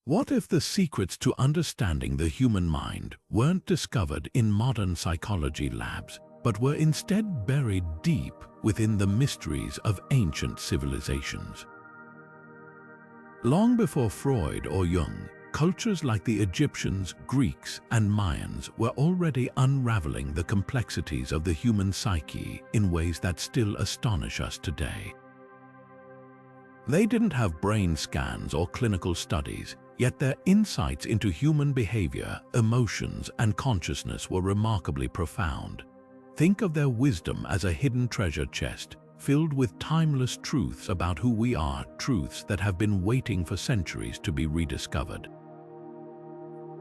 What if the secrets to understanding the human mind weren't discovered in modern psychology labs, but were instead buried deep within the mysteries of ancient civilizations? Long before Freud or Jung, cultures like the Egyptians, Greeks, and Mayans were already unraveling the complexities of the human psyche in ways that still astonish us today. They didn't have brain scans or clinical studies, yet their insights into human behavior, emotions, and consciousness were remarkably profound. Think of their wisdom as a hidden treasure chest, filled with timeless truths about who we are, truths that have been waiting for centuries to be rediscovered.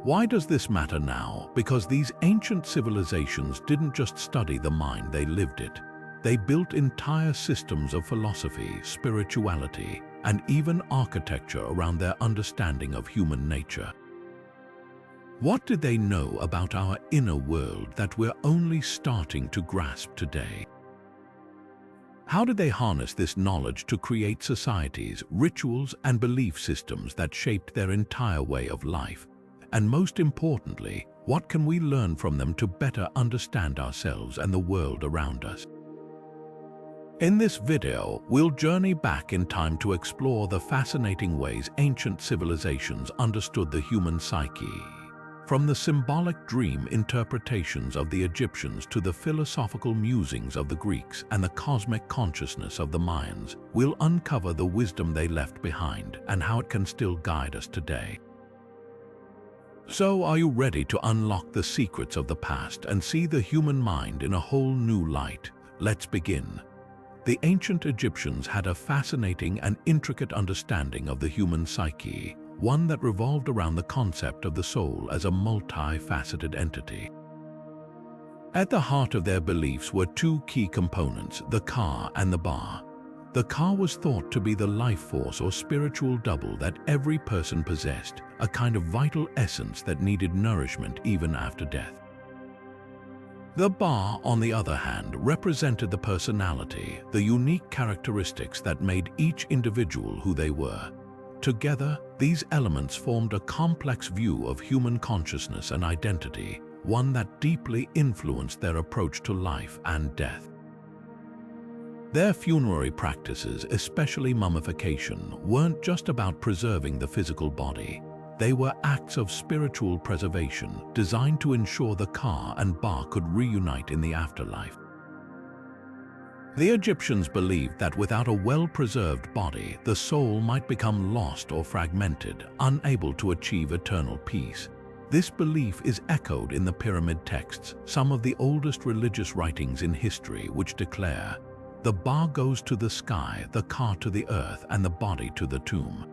Why does this matter now? Because these ancient civilizations didn't just study the mind, they lived it. They built entire systems of philosophy, spirituality, and even architecture around their understanding of human nature. What did they know about our inner world that we're only starting to grasp today? How did they harness this knowledge to create societies, rituals, and belief systems that shaped their entire way of life? And most importantly, what can we learn from them to better understand ourselves and the world around us? In this video, we'll journey back in time to explore the fascinating ways ancient civilizations understood the human psyche. From the symbolic dream interpretations of the Egyptians to the philosophical musings of the Greeks and the cosmic consciousness of the Mayans, we'll uncover the wisdom they left behind and how it can still guide us today. So, are you ready to unlock the secrets of the past and see the human mind in a whole new light? Let's begin. The ancient Egyptians had a fascinating and intricate understanding of the human psyche, one that revolved around the concept of the soul as a multifaceted entity. At the heart of their beliefs were two key components, the ka and the ba. The ka was thought to be the life force or spiritual double that every person possessed, a kind of vital essence that needed nourishment even after death. The ba, on the other hand, represented the personality, the unique characteristics that made each individual who they were. Together, these elements formed a complex view of human consciousness and identity, one that deeply influenced their approach to life and death. Their funerary practices, especially mummification, weren't just about preserving the physical body. They were acts of spiritual preservation designed to ensure the ka and ba could reunite in the afterlife. The Egyptians believed that without a well-preserved body, the soul might become lost or fragmented, unable to achieve eternal peace. This belief is echoed in the pyramid texts, some of the oldest religious writings in history, which declare, "The ba goes to the sky, the ka to the earth, and the body to the tomb."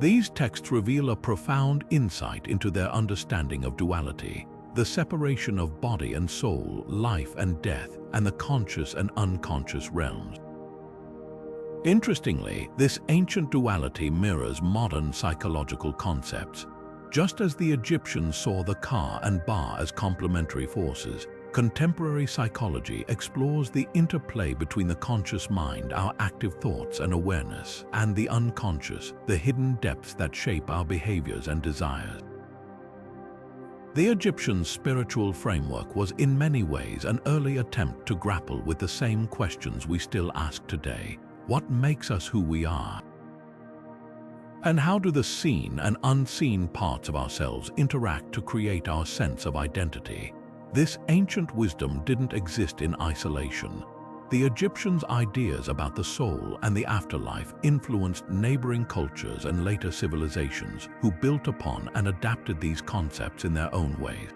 These texts reveal a profound insight into their understanding of duality, the separation of body and soul, life and death, and the conscious and unconscious realms. Interestingly, this ancient duality mirrors modern psychological concepts. Just as the Egyptians saw the ka and ba as complementary forces, contemporary psychology explores the interplay between the conscious mind, our active thoughts and awareness, and the unconscious, the hidden depths that shape our behaviors and desires. The Egyptians' spiritual framework was in many ways an early attempt to grapple with the same questions we still ask today. What makes us who we are? And how do the seen and unseen parts of ourselves interact to create our sense of identity? This ancient wisdom didn't exist in isolation. The Egyptians' ideas about the soul and the afterlife influenced neighboring cultures and later civilizations who built upon and adapted these concepts in their own ways.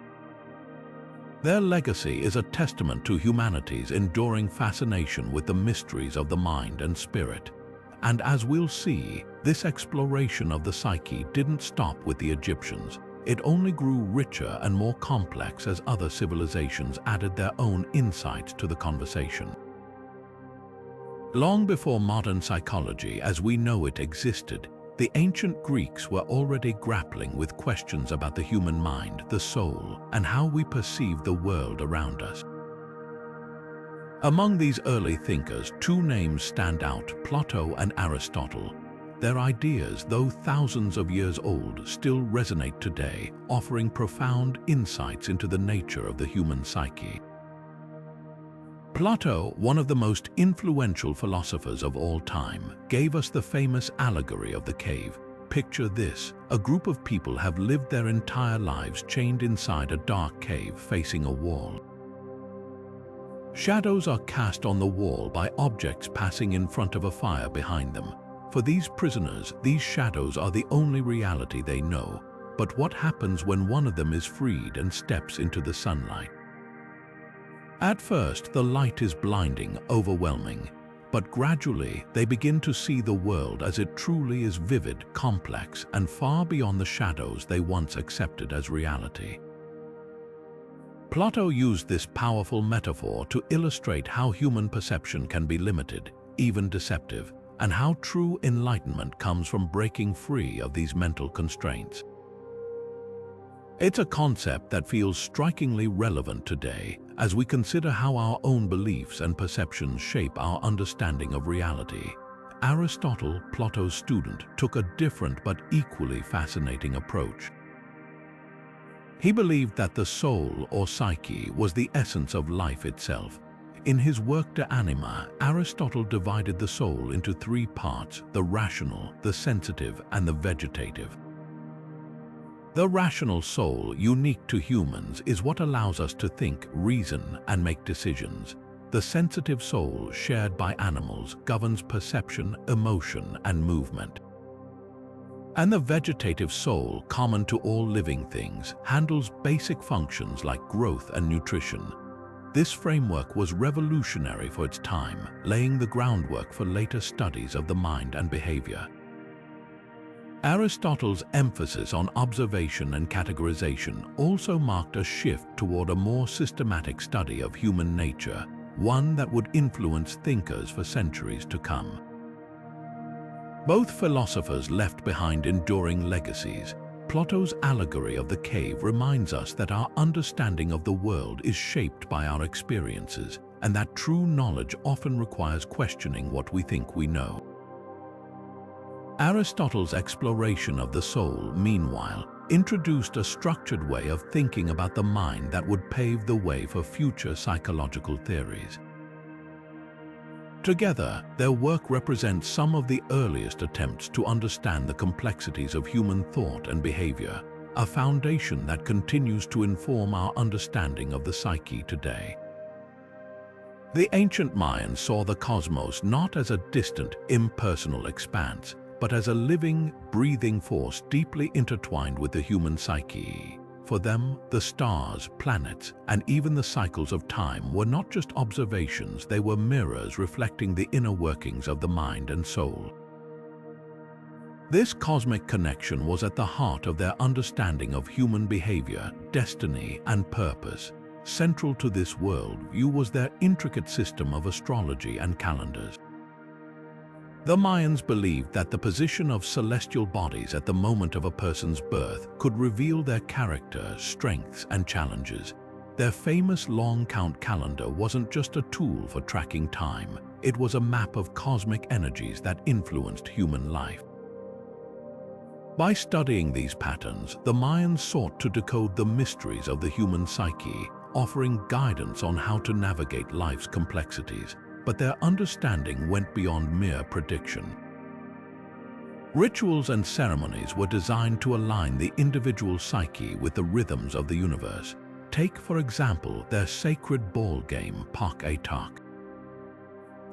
Their legacy is a testament to humanity's enduring fascination with the mysteries of the mind and spirit. And as we'll see, this exploration of the psyche didn't stop with the Egyptians. It only grew richer and more complex as other civilizations added their own insights to the conversation. Long before modern psychology as we know it existed, the ancient Greeks were already grappling with questions about the human mind, the soul, and how we perceive the world around us. Among these early thinkers, two names stand out, Plato and Aristotle. their ideas, though thousands of years old, still resonate today, offering profound insights into the nature of the human psyche. Plato, one of the most influential philosophers of all time, gave us the famous allegory of the cave. Picture this: a group of people have lived their entire lives chained inside a dark cave facing a wall. Shadows are cast on the wall by objects passing in front of a fire behind them. For these prisoners, these shadows are the only reality they know. But what happens when one of them is freed and steps into the sunlight? At first, the light is blinding, overwhelming, but gradually they begin to see the world as it truly is: vivid, complex, and far beyond the shadows they once accepted as reality. Plato used this powerful metaphor to illustrate how human perception can be limited, even deceptive, and how true enlightenment comes from breaking free of these mental constraints. It's a concept that feels strikingly relevant today as we consider how our own beliefs and perceptions shape our understanding of reality. Aristotle, Plato's student, took a different but equally fascinating approach. He believed that the soul, or psyche, was the essence of life itself. In his work De Anima, Aristotle divided the soul into three parts: the rational, the sensitive, and the vegetative. The rational soul, unique to humans, is what allows us to think, reason, and make decisions. The sensitive soul, shared by animals, governs perception, emotion, and movement. And the vegetative soul, common to all living things, handles basic functions like growth and nutrition. This framework was revolutionary for its time, laying the groundwork for later studies of the mind and behavior. Aristotle's emphasis on observation and categorization also marked a shift toward a more systematic study of human nature, one that would influence thinkers for centuries to come. Both philosophers left behind enduring legacies. Plato's allegory of the cave reminds us that our understanding of the world is shaped by our experiences, and that true knowledge often requires questioning what we think we know. Aristotle's exploration of the soul, meanwhile, introduced a structured way of thinking about the mind that would pave the way for future psychological theories. Together, their work represents some of the earliest attempts to understand the complexities of human thought and behavior, a foundation that continues to inform our understanding of the psyche today. The ancient Mayans saw the cosmos not as a distant, impersonal expanse, but as a living, breathing force deeply intertwined with the human psyche. For them, the stars, planets, and even the cycles of time were not just observations, they were mirrors reflecting the inner workings of the mind and soul. This cosmic connection was at the heart of their understanding of human behavior, destiny, and purpose. Central to this worldview was their intricate system of astrology and calendars. The Mayans believed that the position of celestial bodies at the moment of a person's birth could reveal their character, strengths, and challenges. Their famous long count calendar wasn't just a tool for tracking time, it was a map of cosmic energies that influenced human life. By studying these patterns, the Mayans sought to decode the mysteries of the human psyche, offering guidance on how to navigate life's complexities. But their understanding went beyond mere prediction. Rituals and ceremonies were designed to align the individual psyche with the rhythms of the universe. Take, for example, their sacred ball game, Pak-a-Tak.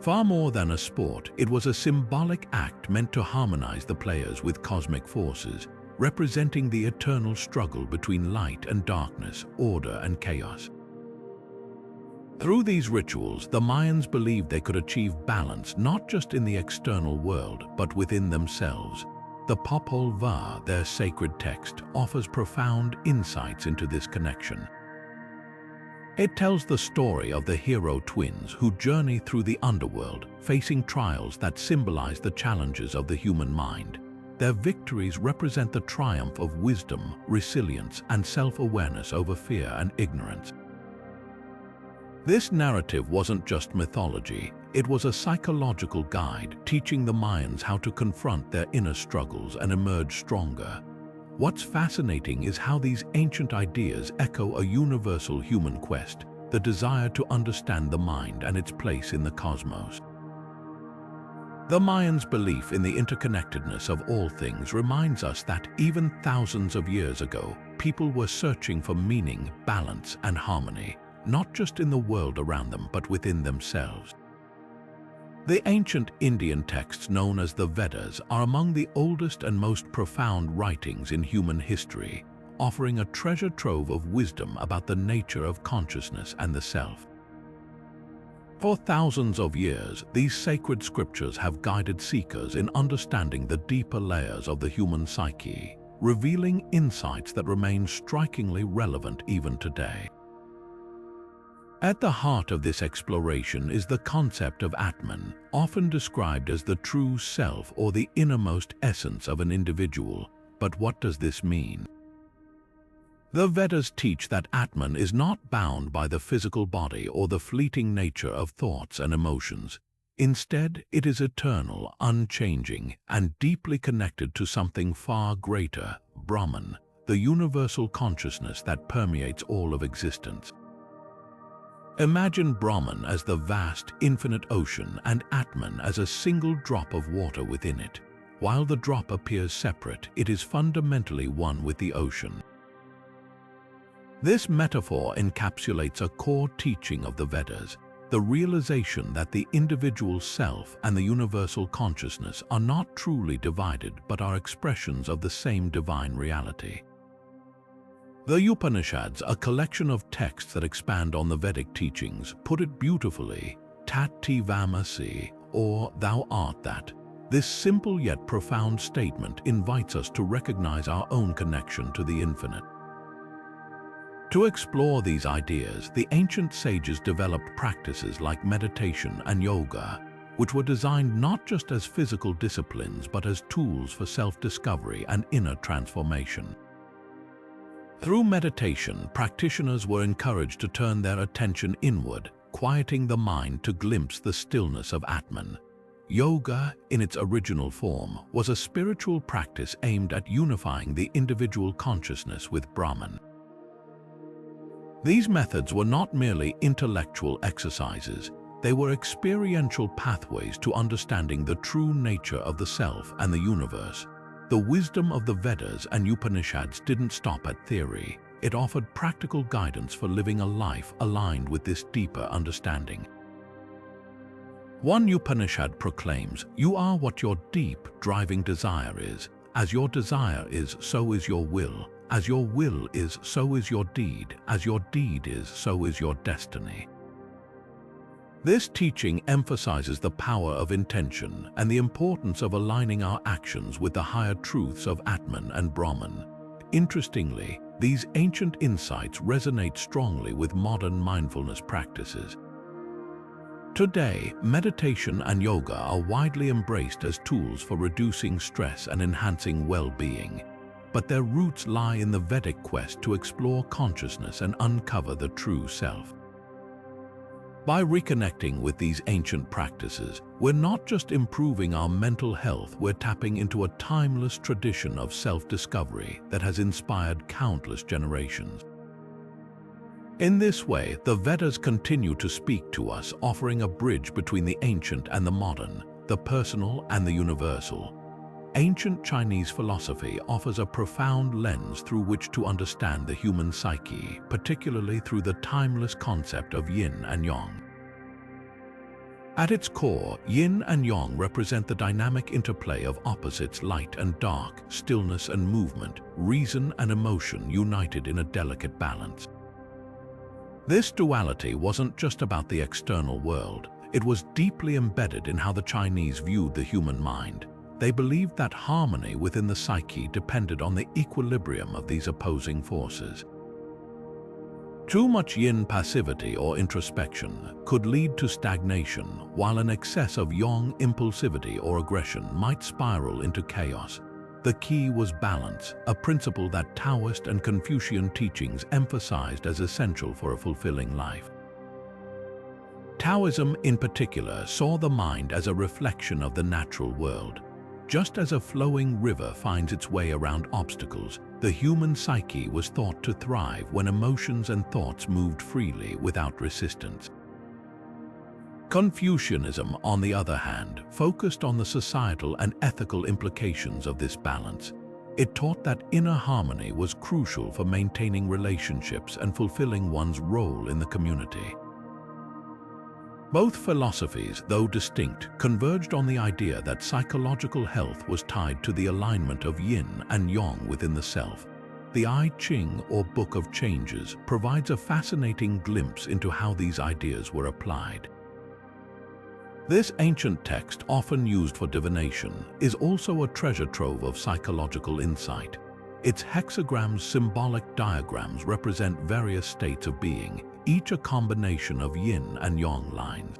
Far more than a sport, it was a symbolic act meant to harmonize the players with cosmic forces, representing the eternal struggle between light and darkness, order and chaos. Through these rituals, the Mayans believed they could achieve balance not just in the external world, but within themselves. The Popol Vuh, their sacred text, offers profound insights into this connection. It tells the story of the hero twins who journey through the underworld, facing trials that symbolize the challenges of the human mind. Their victories represent the triumph of wisdom, resilience, and self-awareness over fear and ignorance. This narrative wasn't just mythology, It was a psychological guide teaching the Mayans how to confront their inner struggles and emerge stronger. What's fascinating is how these ancient ideas echo a universal human quest, the desire to understand the mind and its place in the cosmos. The Mayans' belief in the interconnectedness of all things reminds us that even thousands of years ago, people were searching for meaning, balance, and harmony, not just in the world around them, but within themselves. The ancient Indian texts known as the Vedas are among the oldest and most profound writings in human history, offering a treasure trove of wisdom about the nature of consciousness and the self. For thousands of years, these sacred scriptures have guided seekers in understanding the deeper layers of the human psyche, revealing insights that remain strikingly relevant even today. At the heart of this exploration is the concept of Atman, often described as the true self or the innermost essence of an individual. But what does this mean? The Vedas teach that Atman is not bound by the physical body or the fleeting nature of thoughts and emotions. Instead, it is eternal, unchanging, and deeply connected to something far greater, Brahman, the universal consciousness that permeates all of existence. Imagine Brahman as the vast, infinite ocean and Atman as a single drop of water within it. While the drop appears separate, it is fundamentally one with the ocean. This metaphor encapsulates a core teaching of the Vedas, the realization that the individual self and the universal consciousness are not truly divided but are expressions of the same divine reality. The Upanishads, a collection of texts that expand on the Vedic teachings, put it beautifully, Tat Tvamasi, or Thou art that. This simple yet profound statement invites us to recognize our own connection to the infinite. To explore these ideas, the ancient sages developed practices like meditation and yoga, which were designed not just as physical disciplines but as tools for self-discovery and inner transformation. Through meditation, practitioners were encouraged to turn their attention inward, quieting the mind to glimpse the stillness of Atman. Yoga, in its original form, was a spiritual practice aimed at unifying the individual consciousness with Brahman. These methods were not merely intellectual exercises, they were experiential pathways to understanding the true nature of the self and the universe. The wisdom of the Vedas and Upanishads didn't stop at theory. It offered practical guidance for living a life aligned with this deeper understanding. One Upanishad proclaims, "You are what your deep, driving desire is. As your desire is, so is your will. As your will is, so is your deed. As your deed is, so is your destiny." This teaching emphasizes the power of intention and the importance of aligning our actions with the higher truths of Atman and Brahman. Interestingly, these ancient insights resonate strongly with modern mindfulness practices. Today, meditation and yoga are widely embraced as tools for reducing stress and enhancing well-being. But their roots lie in the Vedic quest to explore consciousness and uncover the true self. By reconnecting with these ancient practices, we're not just improving our mental health, we're tapping into a timeless tradition of self-discovery that has inspired countless generations. In this way, the Vedas continue to speak to us, offering a bridge between the ancient and the modern, the personal and the universal. Ancient Chinese philosophy offers a profound lens through which to understand the human psyche, particularly through the timeless concept of yin and yang. At its core, yin and yang represent the dynamic interplay of opposites, light and dark, stillness and movement, reason and emotion united in a delicate balance. This duality wasn't just about the external world, it was deeply embedded in how the Chinese viewed the human mind. They believed that harmony within the psyche depended on the equilibrium of these opposing forces. Too much yin passivity or introspection could lead to stagnation, while an excess of yang impulsivity or aggression might spiral into chaos. The key was balance, a principle that Taoist and Confucian teachings emphasized as essential for a fulfilling life. Taoism, in particular, saw the mind as a reflection of the natural world. Just as a flowing river finds its way around obstacles, the human psyche was thought to thrive when emotions and thoughts moved freely without resistance. Confucianism, on the other hand, focused on the societal and ethical implications of this balance. It taught that inner harmony was crucial for maintaining relationships and fulfilling one's role in the community. Both philosophies, though distinct, converged on the idea that psychological health was tied to the alignment of yin and yang within the self. The I Ching, or Book of Changes, provides a fascinating glimpse into how these ideas were applied. This ancient text, often used for divination, is also a treasure trove of psychological insight. Its hexagrams, symbolic diagrams, represent various states of being, each a combination of yin and yang lines.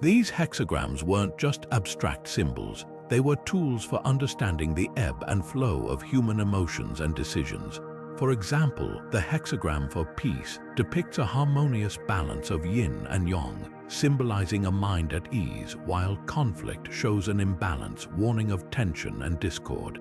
These hexagrams weren't just abstract symbols, they were tools for understanding the ebb and flow of human emotions and decisions. For example, the hexagram for peace depicts a harmonious balance of yin and yang, symbolizing a mind at ease, while conflict shows an imbalance, warning of tension and discord.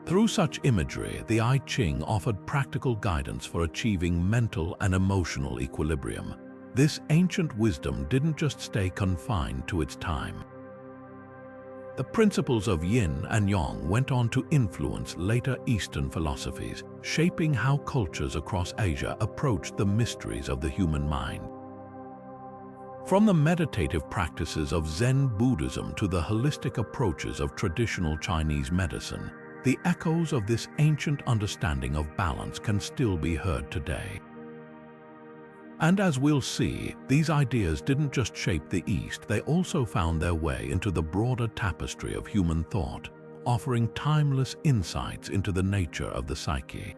Through such imagery, the I Ching offered practical guidance for achieving mental and emotional equilibrium. This ancient wisdom didn't just stay confined to its time. The principles of yin and yang went on to influence later Eastern philosophies, shaping how cultures across Asia approached the mysteries of the human mind. From the meditative practices of Zen Buddhism to the holistic approaches of traditional Chinese medicine, the echoes of this ancient understanding of balance can still be heard today. And as we'll see, these ideas didn't just shape the East, they also found their way into the broader tapestry of human thought, offering timeless insights into the nature of the psyche.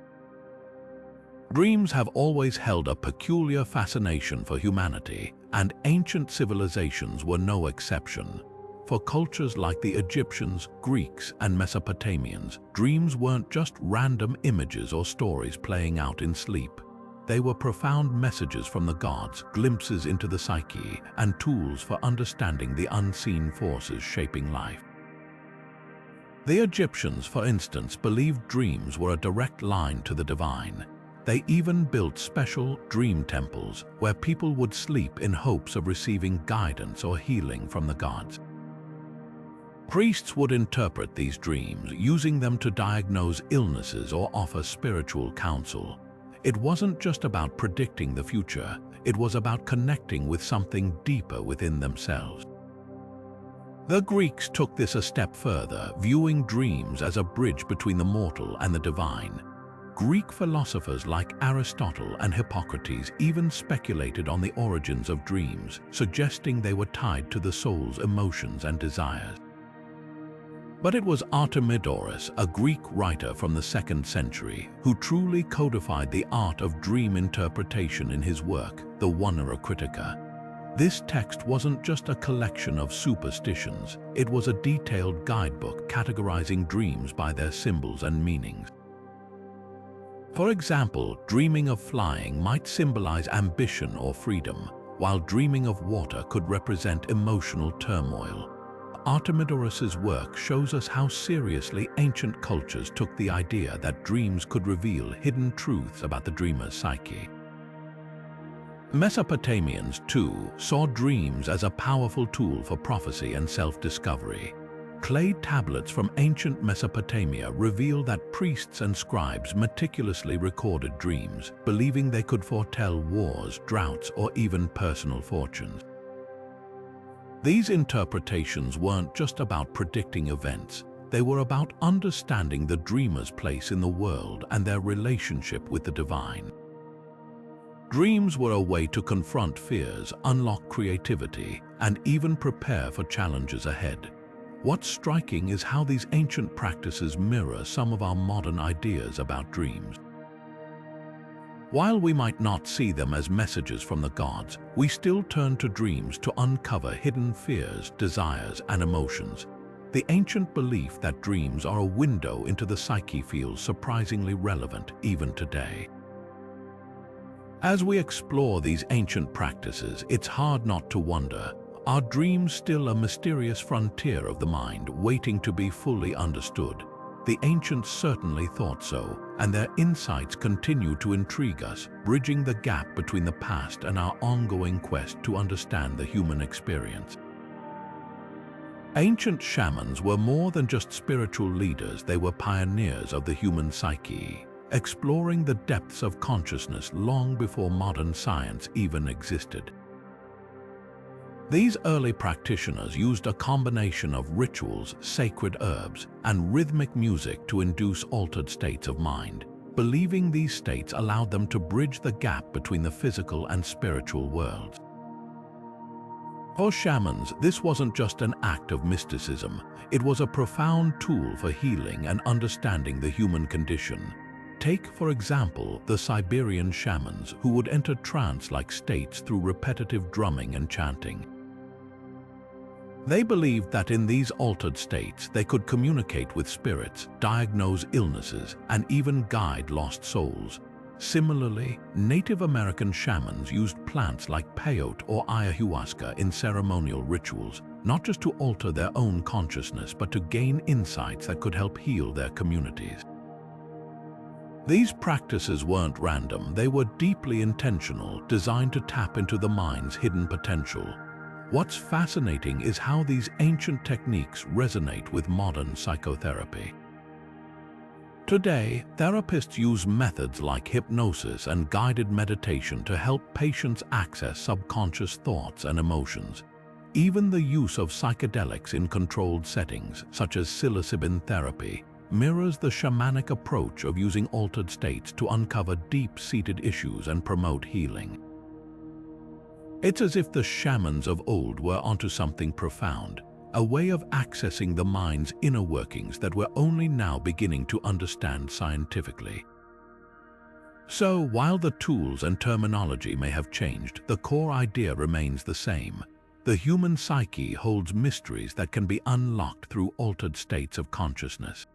Dreams have always held a peculiar fascination for humanity, and ancient civilizations were no exception. For cultures like the Egyptians, Greeks, and Mesopotamians, dreams weren't just random images or stories playing out in sleep. They were profound messages from the gods, glimpses into the psyche, and tools for understanding the unseen forces shaping life. The Egyptians, for instance, believed dreams were a direct line to the divine. They even built special dream temples where people would sleep in hopes of receiving guidance or healing from the gods. Priests would interpret these dreams, using them to diagnose illnesses or offer spiritual counsel. It wasn't just about predicting the future, it was about connecting with something deeper within themselves. The Greeks took this a step further, viewing dreams as a bridge between the mortal and the divine. Greek philosophers like Aristotle and Hippocrates even speculated on the origins of dreams, suggesting they were tied to the soul's emotions and desires. But it was Artemidorus, a Greek writer from the 2nd century, who truly codified the art of dream interpretation in his work, the Wonera Critica. This text wasn't just a collection of superstitions, it was a detailed guidebook categorizing dreams by their symbols and meanings. For example, dreaming of flying might symbolize ambition or freedom, while dreaming of water could represent emotional turmoil. Artemidorus's work shows us how seriously ancient cultures took the idea that dreams could reveal hidden truths about the dreamer's psyche. Mesopotamians, too, saw dreams as a powerful tool for prophecy and self-discovery. Clay tablets from ancient Mesopotamia reveal that priests and scribes meticulously recorded dreams, believing they could foretell wars, droughts, or even personal fortunes. These interpretations weren't just about predicting events, they were about understanding the dreamer's place in the world and their relationship with the divine. Dreams were a way to confront fears, unlock creativity, and even prepare for challenges ahead. What's striking is how these ancient practices mirror some of our modern ideas about dreams. While we might not see them as messages from the gods, we still turn to dreams to uncover hidden fears, desires, and emotions. The ancient belief that dreams are a window into the psyche feels surprisingly relevant even today. As we explore these ancient practices, it's hard not to wonder, are dreams still a mysterious frontier of the mind waiting to be fully understood? The ancients certainly thought so, and their insights continue to intrigue us, bridging the gap between the past and our ongoing quest to understand the human experience. Ancient shamans were more than just spiritual leaders, they were pioneers of the human psyche, exploring the depths of consciousness long before modern science even existed. These early practitioners used a combination of rituals, sacred herbs, and rhythmic music to induce altered states of mind, believing these states allowed them to bridge the gap between the physical and spiritual worlds. For shamans, this wasn't just an act of mysticism, it was a profound tool for healing and understanding the human condition. Take, for example, the Siberian shamans who would enter trance-like states through repetitive drumming and chanting. They believed that in these altered states they could communicate with spirits, diagnose illnesses, and even guide lost souls. Similarly, Native American shamans used plants like peyote or ayahuasca in ceremonial rituals, not just to alter their own consciousness but to gain insights that could help heal their communities. These practices weren't random, they were deeply intentional, designed to tap into the mind's hidden potential. What's fascinating is how these ancient techniques resonate with modern psychotherapy. Today, therapists use methods like hypnosis and guided meditation to help patients access subconscious thoughts and emotions. Even the use of psychedelics in controlled settings, such as psilocybin therapy, mirrors the shamanic approach of using altered states to uncover deep-seated issues and promote healing. It's as if the shamans of old were onto something profound, a way of accessing the mind's inner workings that we're only now beginning to understand scientifically. So, while the tools and terminology may have changed, the core idea remains the same. The human psyche holds mysteries that can be unlocked through altered states of consciousness.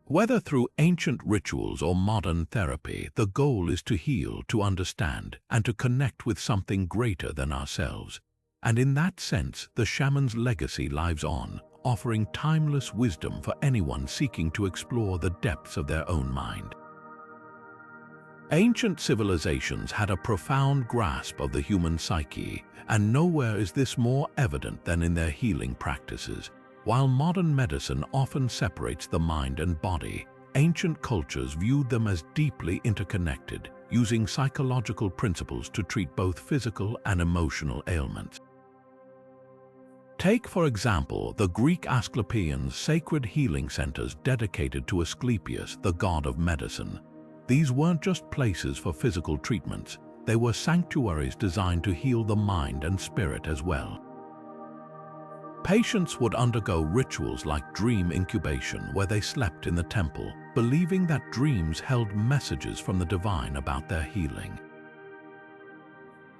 Whether through ancient rituals or modern therapy, the goal is to heal, to understand, and to connect with something greater than ourselves. And in that sense, the shaman's legacy lives on, offering timeless wisdom for anyone seeking to explore the depths of their own mind. Ancient civilizations had a profound grasp of the human psyche, and nowhere is this more evident than in their healing practices. While modern medicine often separates the mind and body, ancient cultures viewed them as deeply interconnected, using psychological principles to treat both physical and emotional ailments. Take, for example, the Greek Asclepians' sacred healing centers dedicated to Asclepius, the god of medicine. These weren't just places for physical treatments, they were sanctuaries designed to heal the mind and spirit as well. Patients would undergo rituals like dream incubation, where they slept in the temple, believing that dreams held messages from the divine about their healing.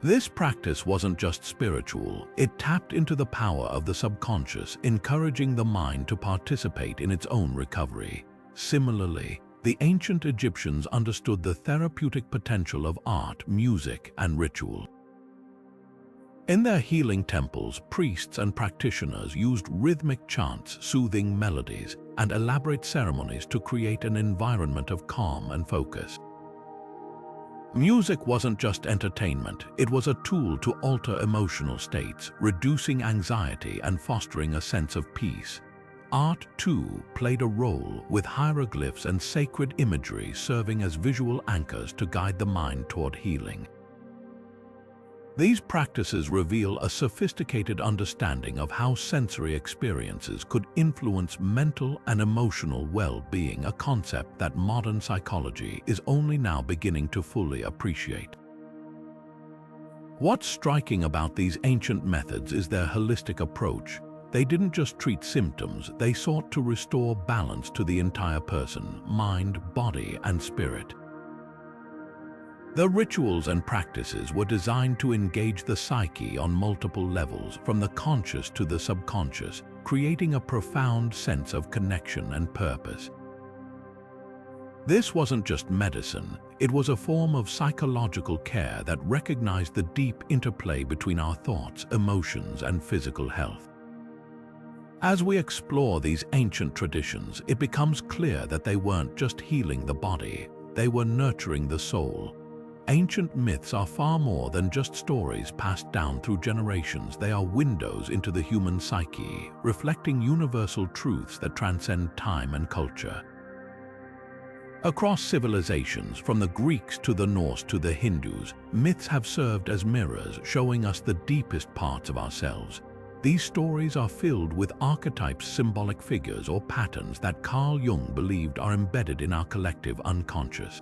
This practice wasn't just spiritual, it tapped into the power of the subconscious, encouraging the mind to participate in its own recovery. Similarly, the ancient Egyptians understood the therapeutic potential of art, music, and ritual. In their healing temples, priests and practitioners used rhythmic chants, soothing melodies, and elaborate ceremonies to create an environment of calm and focus. Music wasn't just entertainment, it was a tool to alter emotional states, reducing anxiety and fostering a sense of peace. Art, too, played a role, with hieroglyphs and sacred imagery serving as visual anchors to guide the mind toward healing. These practices reveal a sophisticated understanding of how sensory experiences could influence mental and emotional well-being, a concept that modern psychology is only now beginning to fully appreciate. What's striking about these ancient methods is their holistic approach. They didn't just treat symptoms, they sought to restore balance to the entire person, mind, body, and spirit. The rituals and practices were designed to engage the psyche on multiple levels, from the conscious to the subconscious, creating a profound sense of connection and purpose. This wasn't just medicine, it was a form of psychological care that recognized the deep interplay between our thoughts, emotions, and physical health. As we explore these ancient traditions, it becomes clear that they weren't just healing the body, they were nurturing the soul. Ancient myths are far more than just stories passed down through generations. They are windows into the human psyche, reflecting universal truths that transcend time and culture. Across civilizations, from the Greeks to the Norse to the Hindus, myths have served as mirrors, showing us the deepest parts of ourselves. These stories are filled with archetypes, symbolic figures, or patterns that Carl Jung believed are embedded in our collective unconscious.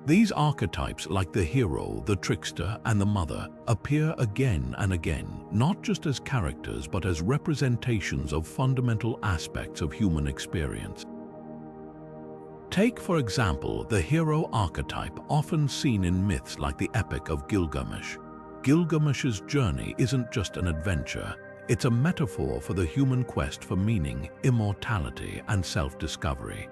These archetypes, like the hero, the trickster, and the mother, appear again and again, not just as characters but as representations of fundamental aspects of human experience. Take, for example, the hero archetype, often seen in myths like the Epic of Gilgamesh. Gilgamesh's journey isn't just an adventure, it's a metaphor for the human quest for meaning, immortality, and self-discovery.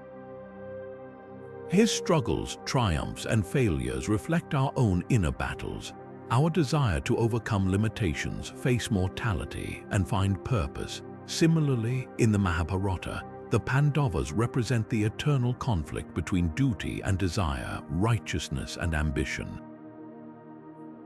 His struggles, triumphs, and failures reflect our own inner battles, our desire to overcome limitations, face mortality, and find purpose. Similarly, in the Mahabharata, the Pandavas represent the eternal conflict between duty and desire, righteousness and ambition.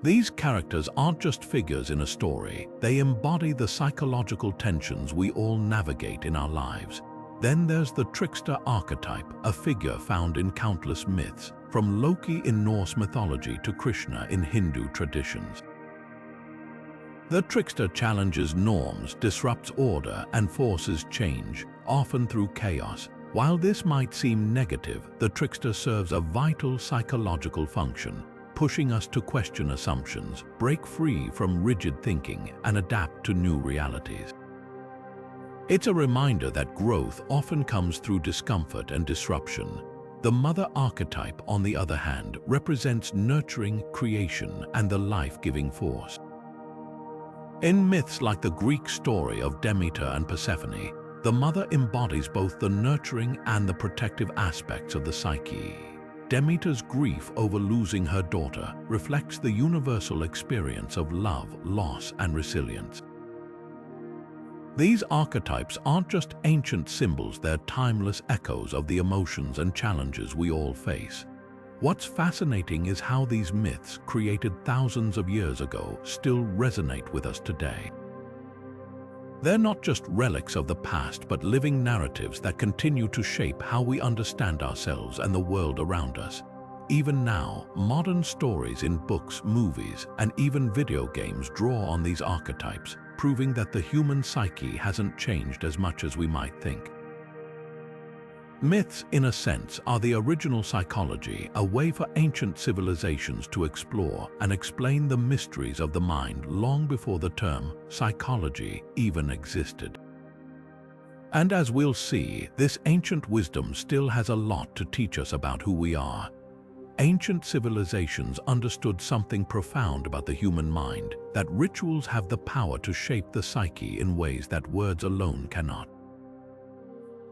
These characters aren't just figures in a story, they embody the psychological tensions we all navigate in our lives. Then there's the trickster archetype, a figure found in countless myths, from Loki in Norse mythology to Krishna in Hindu traditions. The trickster challenges norms, disrupts order, and forces change, often through chaos. While this might seem negative, the trickster serves a vital psychological function, pushing us to question assumptions, break free from rigid thinking, and adapt to new realities. It's a reminder that growth often comes through discomfort and disruption. The mother archetype, on the other hand, represents nurturing, creation, and the life-giving force. In myths like the Greek story of Demeter and Persephone, the mother embodies both the nurturing and the protective aspects of the psyche. Demeter's grief over losing her daughter reflects the universal experience of love, loss, and resilience. These archetypes aren't just ancient symbols, they're timeless echoes of the emotions and challenges we all face. What's fascinating is how these myths, created thousands of years ago, still resonate with us today. They're not just relics of the past, but living narratives that continue to shape how we understand ourselves and the world around us. Even now, modern stories in books, movies, and even video games draw on these archetypes, proving that the human psyche hasn't changed as much as we might think. Myths, in a sense, are the original psychology, a way for ancient civilizations to explore and explain the mysteries of the mind long before the term psychology even existed. And as we'll see, this ancient wisdom still has a lot to teach us about who we are. Ancient civilizations understood something profound about the human mind, that rituals have the power to shape the psyche in ways that words alone cannot.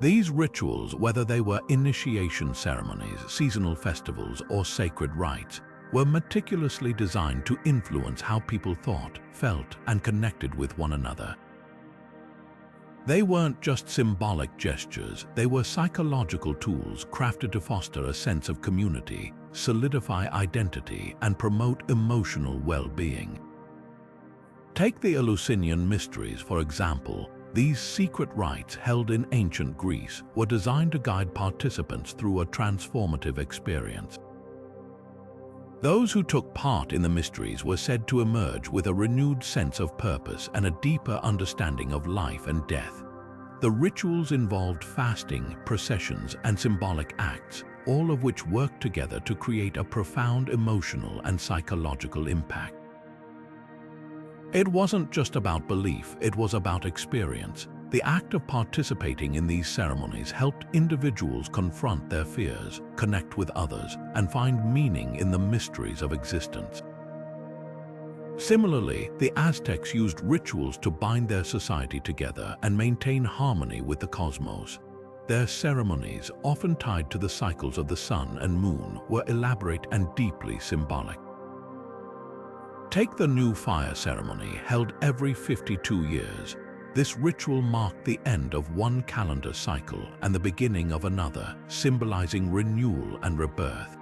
These rituals, whether they were initiation ceremonies, seasonal festivals, or sacred rites, were meticulously designed to influence how people thought, felt, and connected with one another. They weren't just symbolic gestures, they were psychological tools crafted to foster a sense of community, solidify identity, and promote emotional well-being. Take the Eleusinian mysteries, for example. These secret rites, held in ancient Greece, were designed to guide participants through a transformative experience. Those who took part in the mysteries were said to emerge with a renewed sense of purpose and a deeper understanding of life and death. The rituals involved fasting, processions, and symbolic acts, all of which worked together to create a profound emotional and psychological impact. It wasn't just about belief, it was about experience. The act of participating in these ceremonies helped individuals confront their fears, connect with others, and find meaning in the mysteries of existence. Similarly, the Aztecs used rituals to bind their society together and maintain harmony with the cosmos. Their ceremonies, often tied to the cycles of the sun and moon, were elaborate and deeply symbolic. Take the new fire ceremony, held every 52 years. This ritual marked the end of one calendar cycle and the beginning of another, symbolizing renewal and rebirth.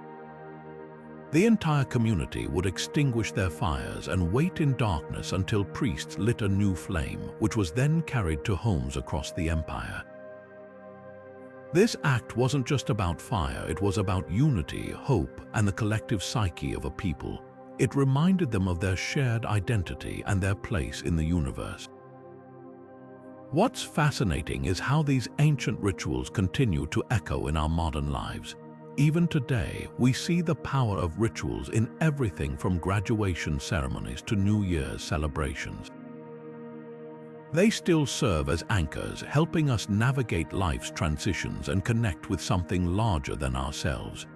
The entire community would extinguish their fires and wait in darkness until priests lit a new flame, which was then carried to homes across the empire. This act wasn't just about fire, it was about unity, hope, and the collective psyche of a people. It reminded them of their shared identity and their place in the universe. What's fascinating is how these ancient rituals continue to echo in our modern lives. Even today, we see the power of rituals in everything from graduation ceremonies to New Year's celebrations. They still serve as anchors, helping us navigate life's transitions and connect with something larger than ourselves.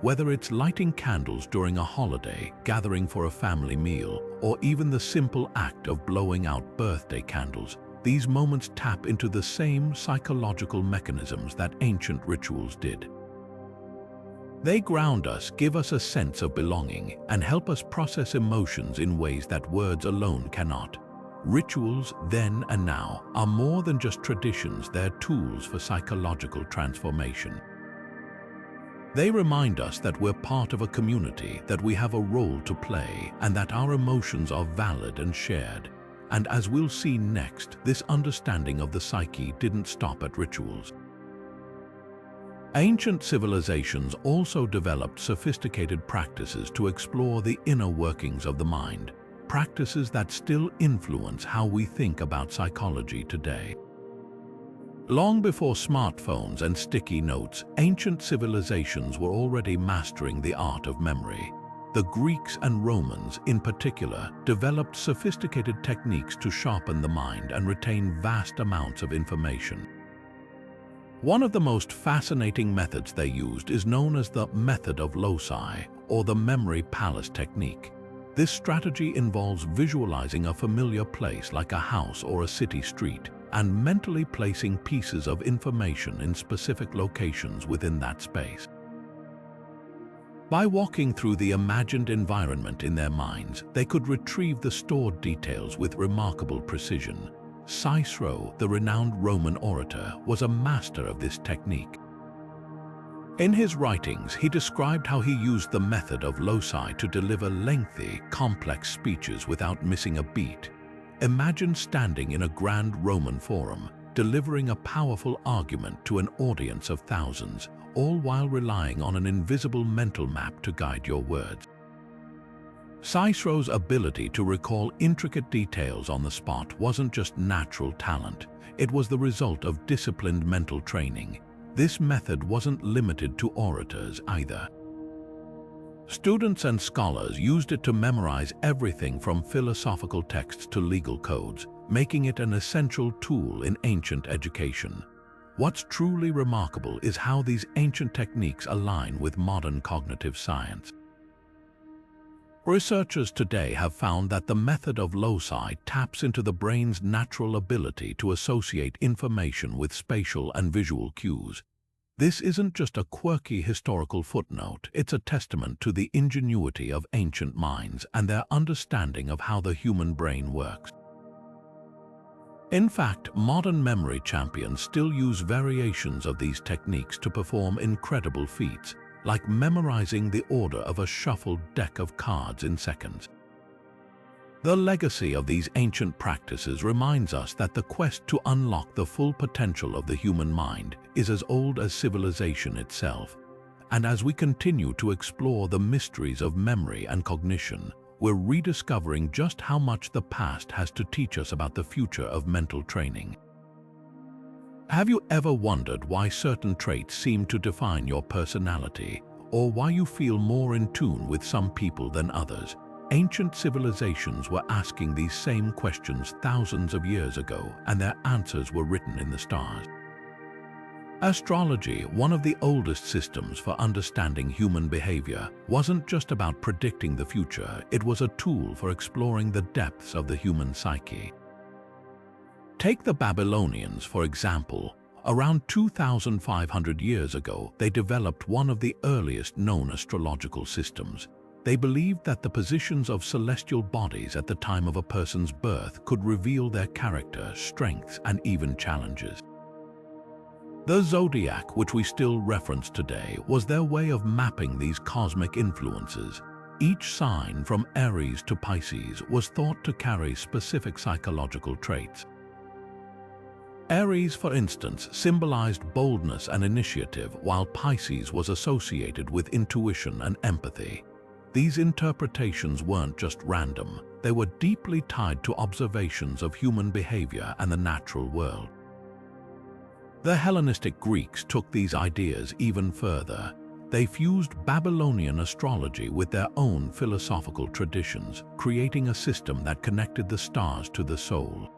Whether it's lighting candles during a holiday, gathering for a family meal, or even the simple act of blowing out birthday candles, these moments tap into the same psychological mechanisms that ancient rituals did. They ground us, give us a sense of belonging, and help us process emotions in ways that words alone cannot. Rituals, then and now, are more than just traditions, they're tools for psychological transformation. They remind us that we're part of a community, that we have a role to play, and that our emotions are valid and shared. And as we'll see next, this understanding of the psyche didn't stop at rituals. Ancient civilizations also developed sophisticated practices to explore the inner workings of the mind, practices that still influence how we think about psychology today. Long before smartphones and sticky notes, ancient civilizations were already mastering the art of memory. The Greeks and Romans, in particular, developed sophisticated techniques to sharpen the mind and retain vast amounts of information. One of the most fascinating methods they used is known as the method of loci, or the memory palace technique. This strategy involves visualizing a familiar place like a house or a city street, and mentally placing pieces of information in specific locations within that space. By walking through the imagined environment in their minds, they could retrieve the stored details with remarkable precision. Cicero, the renowned Roman orator, was a master of this technique. In his writings, he described how he used the method of loci to deliver lengthy, complex speeches without missing a beat. Imagine standing in a grand Roman forum, delivering a powerful argument to an audience of thousands, all while relying on an invisible mental map to guide your words. Cicero's ability to recall intricate details on the spot wasn't just natural talent, it was the result of disciplined mental training. This method wasn't limited to orators either. Students and scholars used it to memorize everything from philosophical texts to legal codes, making it an essential tool in ancient education. What's truly remarkable is how these ancient techniques align with modern cognitive science. Researchers today have found that the method of loci taps into the brain's natural ability to associate information with spatial and visual cues. This isn't just a quirky historical footnote, it's a testament to the ingenuity of ancient minds and their understanding of how the human brain works. In fact, modern memory champions still use variations of these techniques to perform incredible feats, like memorizing the order of a shuffled deck of cards in seconds. The legacy of these ancient practices reminds us that the quest to unlock the full potential of the human mind is as old as civilization itself. And as we continue to explore the mysteries of memory and cognition, we're rediscovering just how much the past has to teach us about the future of mental training. Have you ever wondered why certain traits seem to define your personality, or why you feel more in tune with some people than others? Ancient civilizations were asking these same questions thousands of years ago, and their answers were written in the stars. Astrology, one of the oldest systems for understanding human behavior, wasn't just about predicting the future, it was a tool for exploring the depths of the human psyche. Take the Babylonians, for example. Around 2,500 years ago, they developed one of the earliest known astrological systems. They believed that the positions of celestial bodies at the time of a person's birth could reveal their character, strengths, and even challenges. The zodiac, which we still reference today, was their way of mapping these cosmic influences. Each sign, from Aries to Pisces, was thought to carry specific psychological traits. Aries, for instance, symbolized boldness and initiative, while Pisces was associated with intuition and empathy. These interpretations weren't just random, they were deeply tied to observations of human behavior and the natural world. The Hellenistic Greeks took these ideas even further. They fused Babylonian astrology with their own philosophical traditions, creating a system that connected the stars to the soul.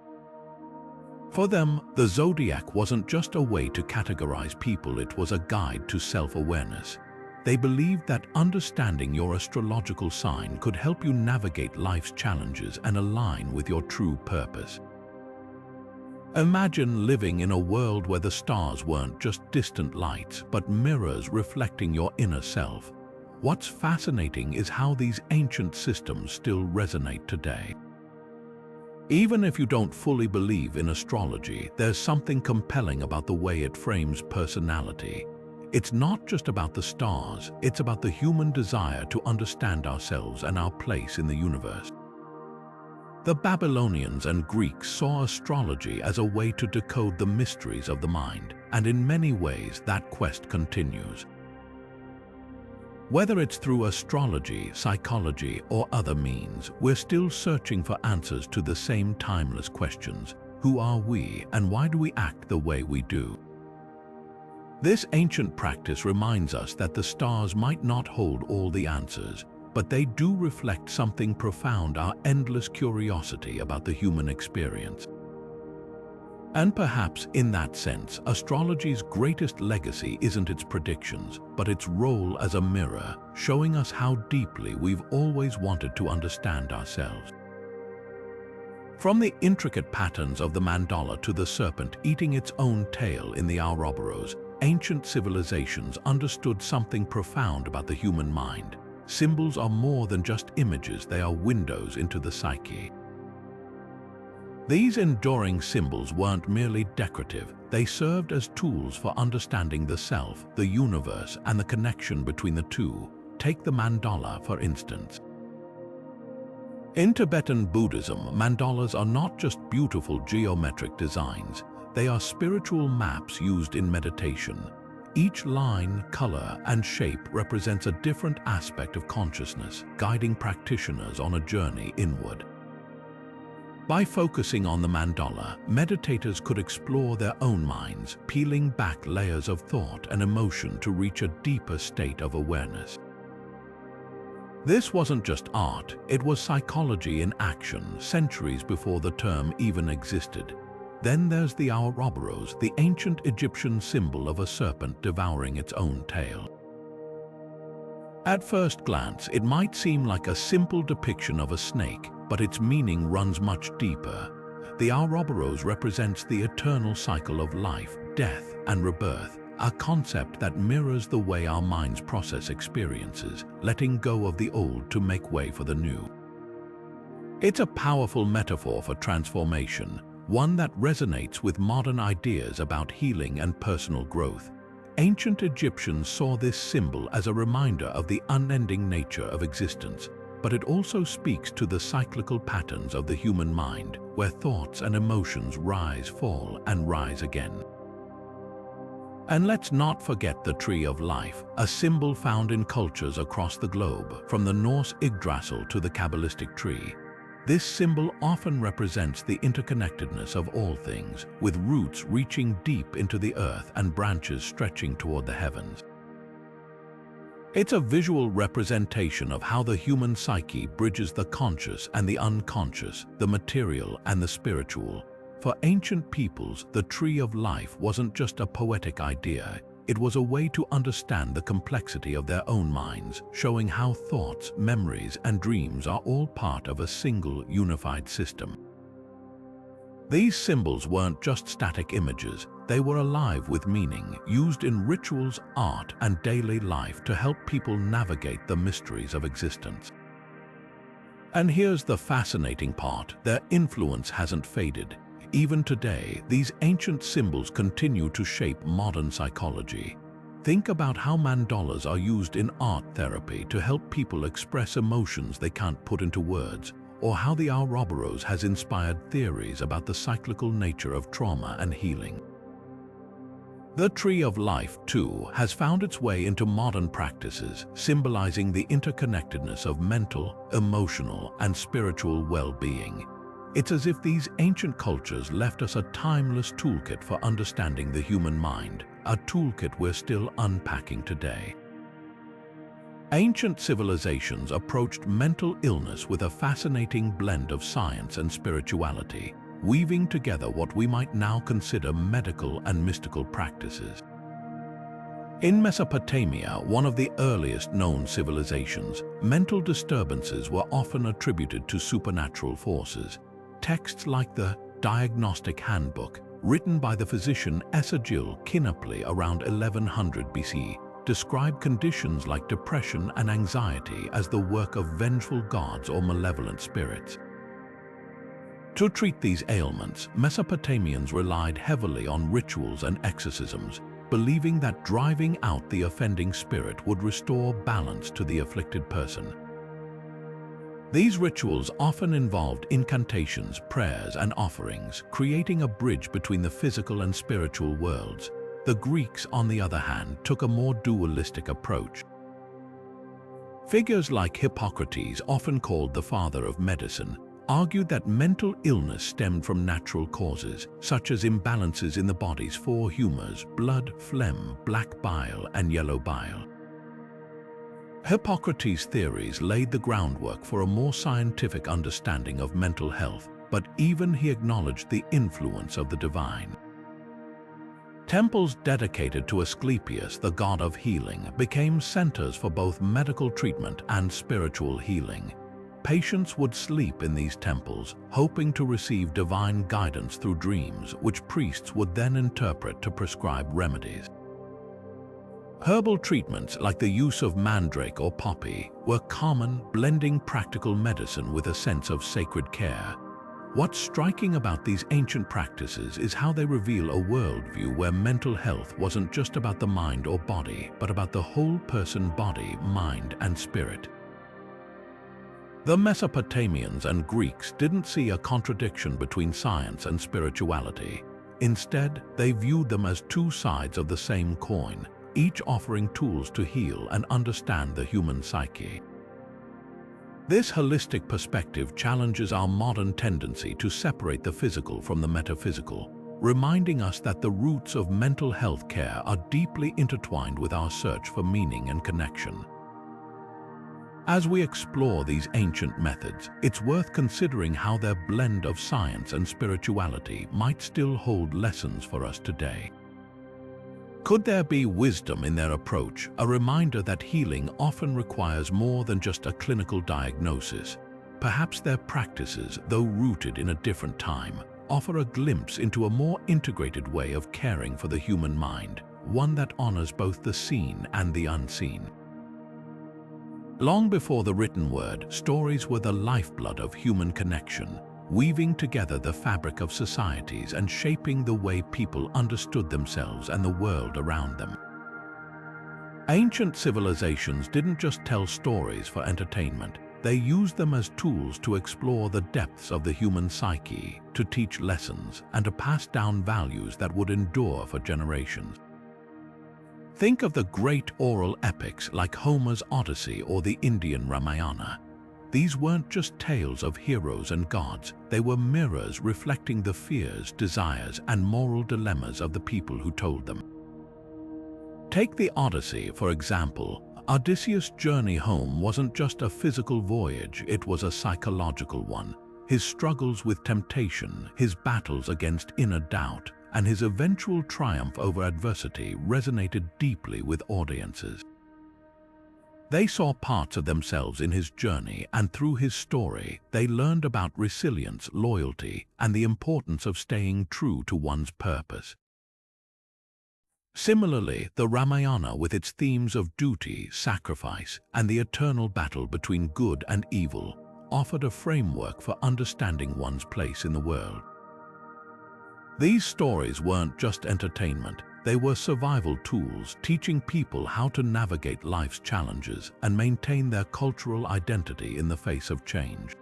For them, the zodiac wasn't just a way to categorize people, it was a guide to self-awareness. They believed that understanding your astrological sign could help you navigate life's challenges and align with your true purpose. Imagine living in a world where the stars weren't just distant lights, but mirrors reflecting your inner self. What's fascinating is how these ancient systems still resonate today. Even if you don't fully believe in astrology, there's something compelling about the way it frames personality. It's not just about the stars, it's about the human desire to understand ourselves and our place in the universe. The Babylonians and Greeks saw astrology as a way to decode the mysteries of the mind, and in many ways that quest continues. Whether it's through astrology, psychology, or other means, we're still searching for answers to the same timeless questions. Who are we, and why do we act the way we do? This ancient practice reminds us that the stars might not hold all the answers, but they do reflect something profound, our endless curiosity about the human experience. And perhaps in that sense, astrology's greatest legacy isn't its predictions, but its role as a mirror, showing us how deeply we've always wanted to understand ourselves. From the intricate patterns of the mandala to the serpent eating its own tail in the Ouroboros, ancient civilizations understood something profound about the human mind. Symbols are more than just images, they are windows into the psyche. These enduring symbols weren't merely decorative, they served as tools for understanding the self, the universe, and the connection between the two. Take the mandala, for instance. In Tibetan Buddhism, mandalas are not just beautiful geometric designs, they are spiritual maps used in meditation. Each line, color, and shape represents a different aspect of consciousness, guiding practitioners on a journey inward. By focusing on the mandala, meditators could explore their own minds, peeling back layers of thought and emotion to reach a deeper state of awareness. This wasn't just art, it was psychology in action, centuries before the term even existed. Then there's the Ouroboros, the ancient Egyptian symbol of a serpent devouring its own tail. At first glance, it might seem like a simple depiction of a snake, but its meaning runs much deeper. The Ouroboros represents the eternal cycle of life, death, and rebirth, a concept that mirrors the way our minds process experiences, letting go of the old to make way for the new. It's a powerful metaphor for transformation, one that resonates with modern ideas about healing and personal growth. Ancient Egyptians saw this symbol as a reminder of the unending nature of existence, but it also speaks to the cyclical patterns of the human mind, where thoughts and emotions rise, fall, and rise again. And let's not forget the Tree of Life, a symbol found in cultures across the globe, from the Norse Yggdrasil to the Kabbalistic tree. This symbol often represents the interconnectedness of all things, with roots reaching deep into the earth and branches stretching toward the heavens. It's a visual representation of how the human psyche bridges the conscious and the unconscious, the material and the spiritual. For ancient peoples, the Tree of Life wasn't just a poetic idea. It was a way to understand the complexity of their own minds, showing how thoughts, memories, and dreams are all part of a single, unified system. These symbols weren't just static images, they were alive with meaning, used in rituals, art, and daily life to help people navigate the mysteries of existence. And here's the fascinating part: their influence hasn't faded. Even today, these ancient symbols continue to shape modern psychology. Think about how mandalas are used in art therapy to help people express emotions they can't put into words, or how the Ouroboros has inspired theories about the cyclical nature of trauma and healing. The Tree of Life, too, has found its way into modern practices, symbolizing the interconnectedness of mental, emotional, and spiritual well-being. It's as if these ancient cultures left us a timeless toolkit for understanding the human mind, a toolkit we're still unpacking today. Ancient civilizations approached mental illness with a fascinating blend of science and spirituality, weaving together what we might now consider medical and mystical practices. In Mesopotamia, one of the earliest known civilizations, mental disturbances were often attributed to supernatural forces. Texts like the Diagnostic Handbook, written by the physician Esagil Kinoply around 1100 BC, describe conditions like depression and anxiety as the work of vengeful gods or malevolent spirits. To treat these ailments, Mesopotamians relied heavily on rituals and exorcisms, believing that driving out the offending spirit would restore balance to the afflicted person. These rituals often involved incantations, prayers, and offerings, creating a bridge between the physical and spiritual worlds. The Greeks, on the other hand, took a more dualistic approach. Figures like Hippocrates, often called the father of medicine, argued that mental illness stemmed from natural causes, such as imbalances in the body's four humors: blood, phlegm, black bile, and yellow bile. Hippocrates' theories laid the groundwork for a more scientific understanding of mental health, but even he acknowledged the influence of the divine. Temples dedicated to Asclepius, the god of healing, became centers for both medical treatment and spiritual healing. Patients would sleep in these temples, hoping to receive divine guidance through dreams, which priests would then interpret to prescribe remedies. Herbal treatments like the use of mandrake or poppy were common, blending practical medicine with a sense of sacred care. What's striking about these ancient practices is how they reveal a worldview where mental health wasn't just about the mind or body, but about the whole person: body, mind, and spirit. The Mesopotamians and Greeks didn't see a contradiction between science and spirituality. Instead, they viewed them as two sides of the same coin, each offering tools to heal and understand the human psyche. This holistic perspective challenges our modern tendency to separate the physical from the metaphysical, reminding us that the roots of mental health care are deeply intertwined with our search for meaning and connection. As we explore these ancient methods, it's worth considering how their blend of science and spirituality might still hold lessons for us today. Could there be wisdom in their approach, a reminder that healing often requires more than just a clinical diagnosis? Perhaps their practices, though rooted in a different time, offer a glimpse into a more integrated way of caring for the human mind, one that honors both the seen and the unseen. Long before the written word, stories were the lifeblood of human connection, weaving together the fabric of societies and shaping the way people understood themselves and the world around them. Ancient civilizations didn't just tell stories for entertainment, they used them as tools to explore the depths of the human psyche, to teach lessons, and to pass down values that would endure for generations. Think of the great oral epics like Homer's Odyssey or the Indian Ramayana. These weren't just tales of heroes and gods, they were mirrors reflecting the fears, desires, and moral dilemmas of the people who told them. Take the Odyssey, for example. Odysseus' journey home wasn't just a physical voyage, it was a psychological one. His struggles with temptation, his battles against inner doubt, and his eventual triumph over adversity resonated deeply with audiences. They saw parts of themselves in his journey, and through his story, they learned about resilience, loyalty, and the importance of staying true to one's purpose. Similarly, the Ramayana, with its themes of duty, sacrifice, and the eternal battle between good and evil, offered a framework for understanding one's place in the world. These stories weren't just entertainment, they were survival tools, teaching people how to navigate life's challenges and maintain their cultural identity in the face of change.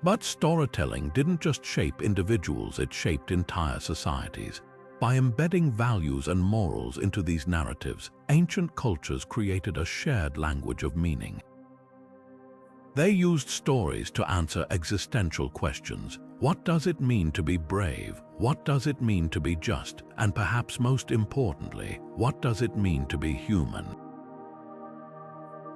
But storytelling didn't just shape individuals, it shaped entire societies. By embedding values and morals into these narratives, ancient cultures created a shared language of meaning. They used stories to answer existential questions. What does it mean to be brave? What does it mean to be just? And perhaps most importantly, what does it mean to be human?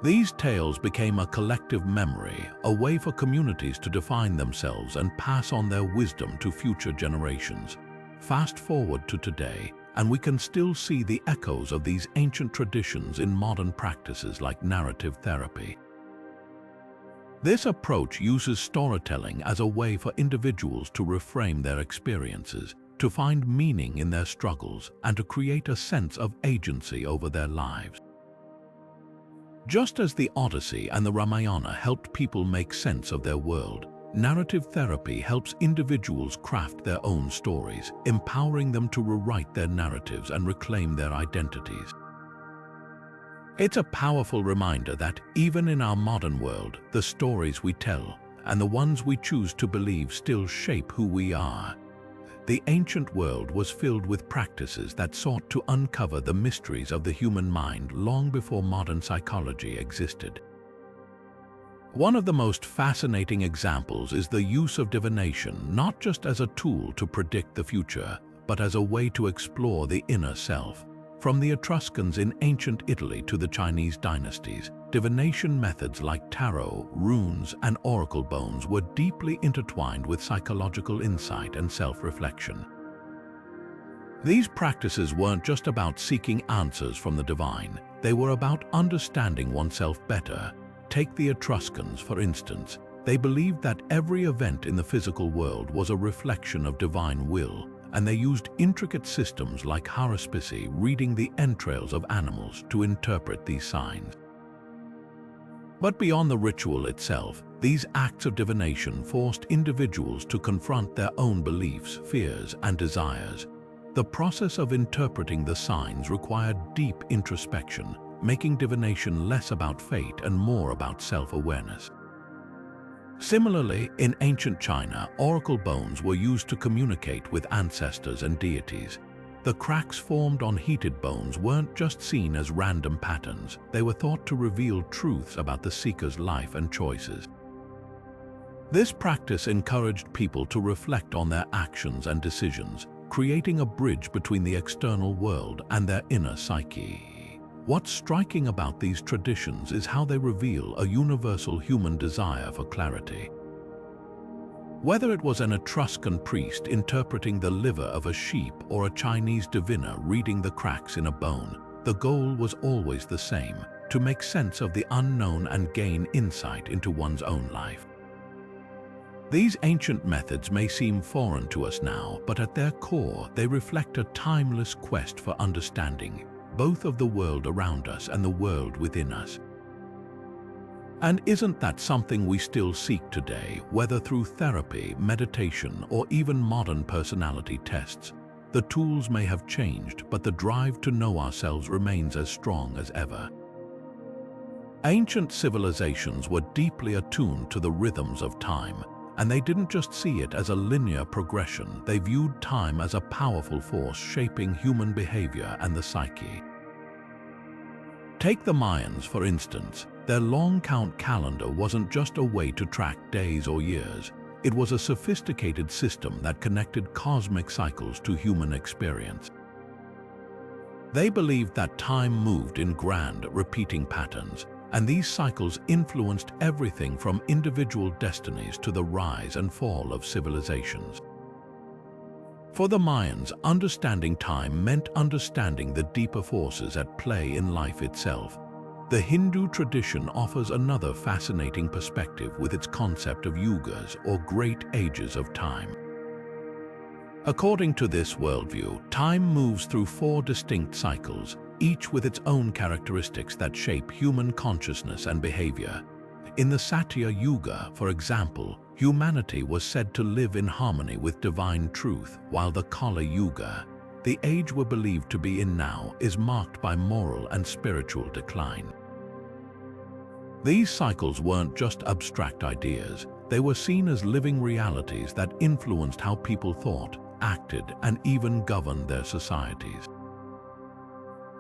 These tales became a collective memory, a way for communities to define themselves and pass on their wisdom to future generations. Fast forward to today, and we can still see the echoes of these ancient traditions in modern practices like narrative therapy. This approach uses storytelling as a way for individuals to reframe their experiences, to find meaning in their struggles, and to create a sense of agency over their lives. Just as the Odyssey and the Ramayana helped people make sense of their world, narrative therapy helps individuals craft their own stories, empowering them to rewrite their narratives and reclaim their identities. It's a powerful reminder that even in our modern world, the stories we tell and the ones we choose to believe still shape who we are. The ancient world was filled with practices that sought to uncover the mysteries of the human mind long before modern psychology existed. One of the most fascinating examples is the use of divination, not just as a tool to predict the future, but as a way to explore the inner self. From the Etruscans in ancient Italy to the Chinese dynasties, divination methods like tarot, runes, and oracle bones were deeply intertwined with psychological insight and self-reflection. These practices weren't just about seeking answers from the divine, they were about understanding oneself better. Take the Etruscans, for instance. They believed that every event in the physical world was a reflection of divine will, and they used intricate systems like haruspice, reading the entrails of animals, to interpret these signs. But beyond the ritual itself, these acts of divination forced individuals to confront their own beliefs, fears, and desires. The process of interpreting the signs required deep introspection, making divination less about fate and more about self-awareness. Similarly, in ancient China, oracle bones were used to communicate with ancestors and deities. The cracks formed on heated bones weren't just seen as random patterns, they were thought to reveal truths about the seeker's life and choices. This practice encouraged people to reflect on their actions and decisions, creating a bridge between the external world and their inner psyche. What's striking about these traditions is how they reveal a universal human desire for clarity. Whether it was an Etruscan priest interpreting the liver of a sheep or a Chinese diviner reading the cracks in a bone, the goal was always the same: to make sense of the unknown and gain insight into one's own life. These ancient methods may seem foreign to us now, but at their core, they reflect a timeless quest for understanding, both of the world around us and the world within us. And isn't that something we still seek today, whether through therapy, meditation, or even modern personality tests? The tools may have changed, but the drive to know ourselves remains as strong as ever. Ancient civilizations were deeply attuned to the rhythms of time, and they didn't just see it as a linear progression, they viewed time as a powerful force shaping human behavior and the psyche. Take the Mayans, for instance. Their long-count calendar wasn't just a way to track days or years. It was a sophisticated system that connected cosmic cycles to human experience. They believed that time moved in grand, repeating patterns, and these cycles influenced everything from individual destinies to the rise and fall of civilizations. For the Mayans, understanding time meant understanding the deeper forces at play in life itself. The Hindu tradition offers another fascinating perspective with its concept of yugas, or great ages of time. According to this worldview, time moves through 4 distinct cycles, each with its own characteristics that shape human consciousness and behavior. In the Satya Yuga, for example, humanity was said to live in harmony with divine truth, while the Kali Yuga, the age we're believed to be in now, is marked by moral and spiritual decline. These cycles weren't just abstract ideas, they were seen as living realities that influenced how people thought, acted, and even governed their societies.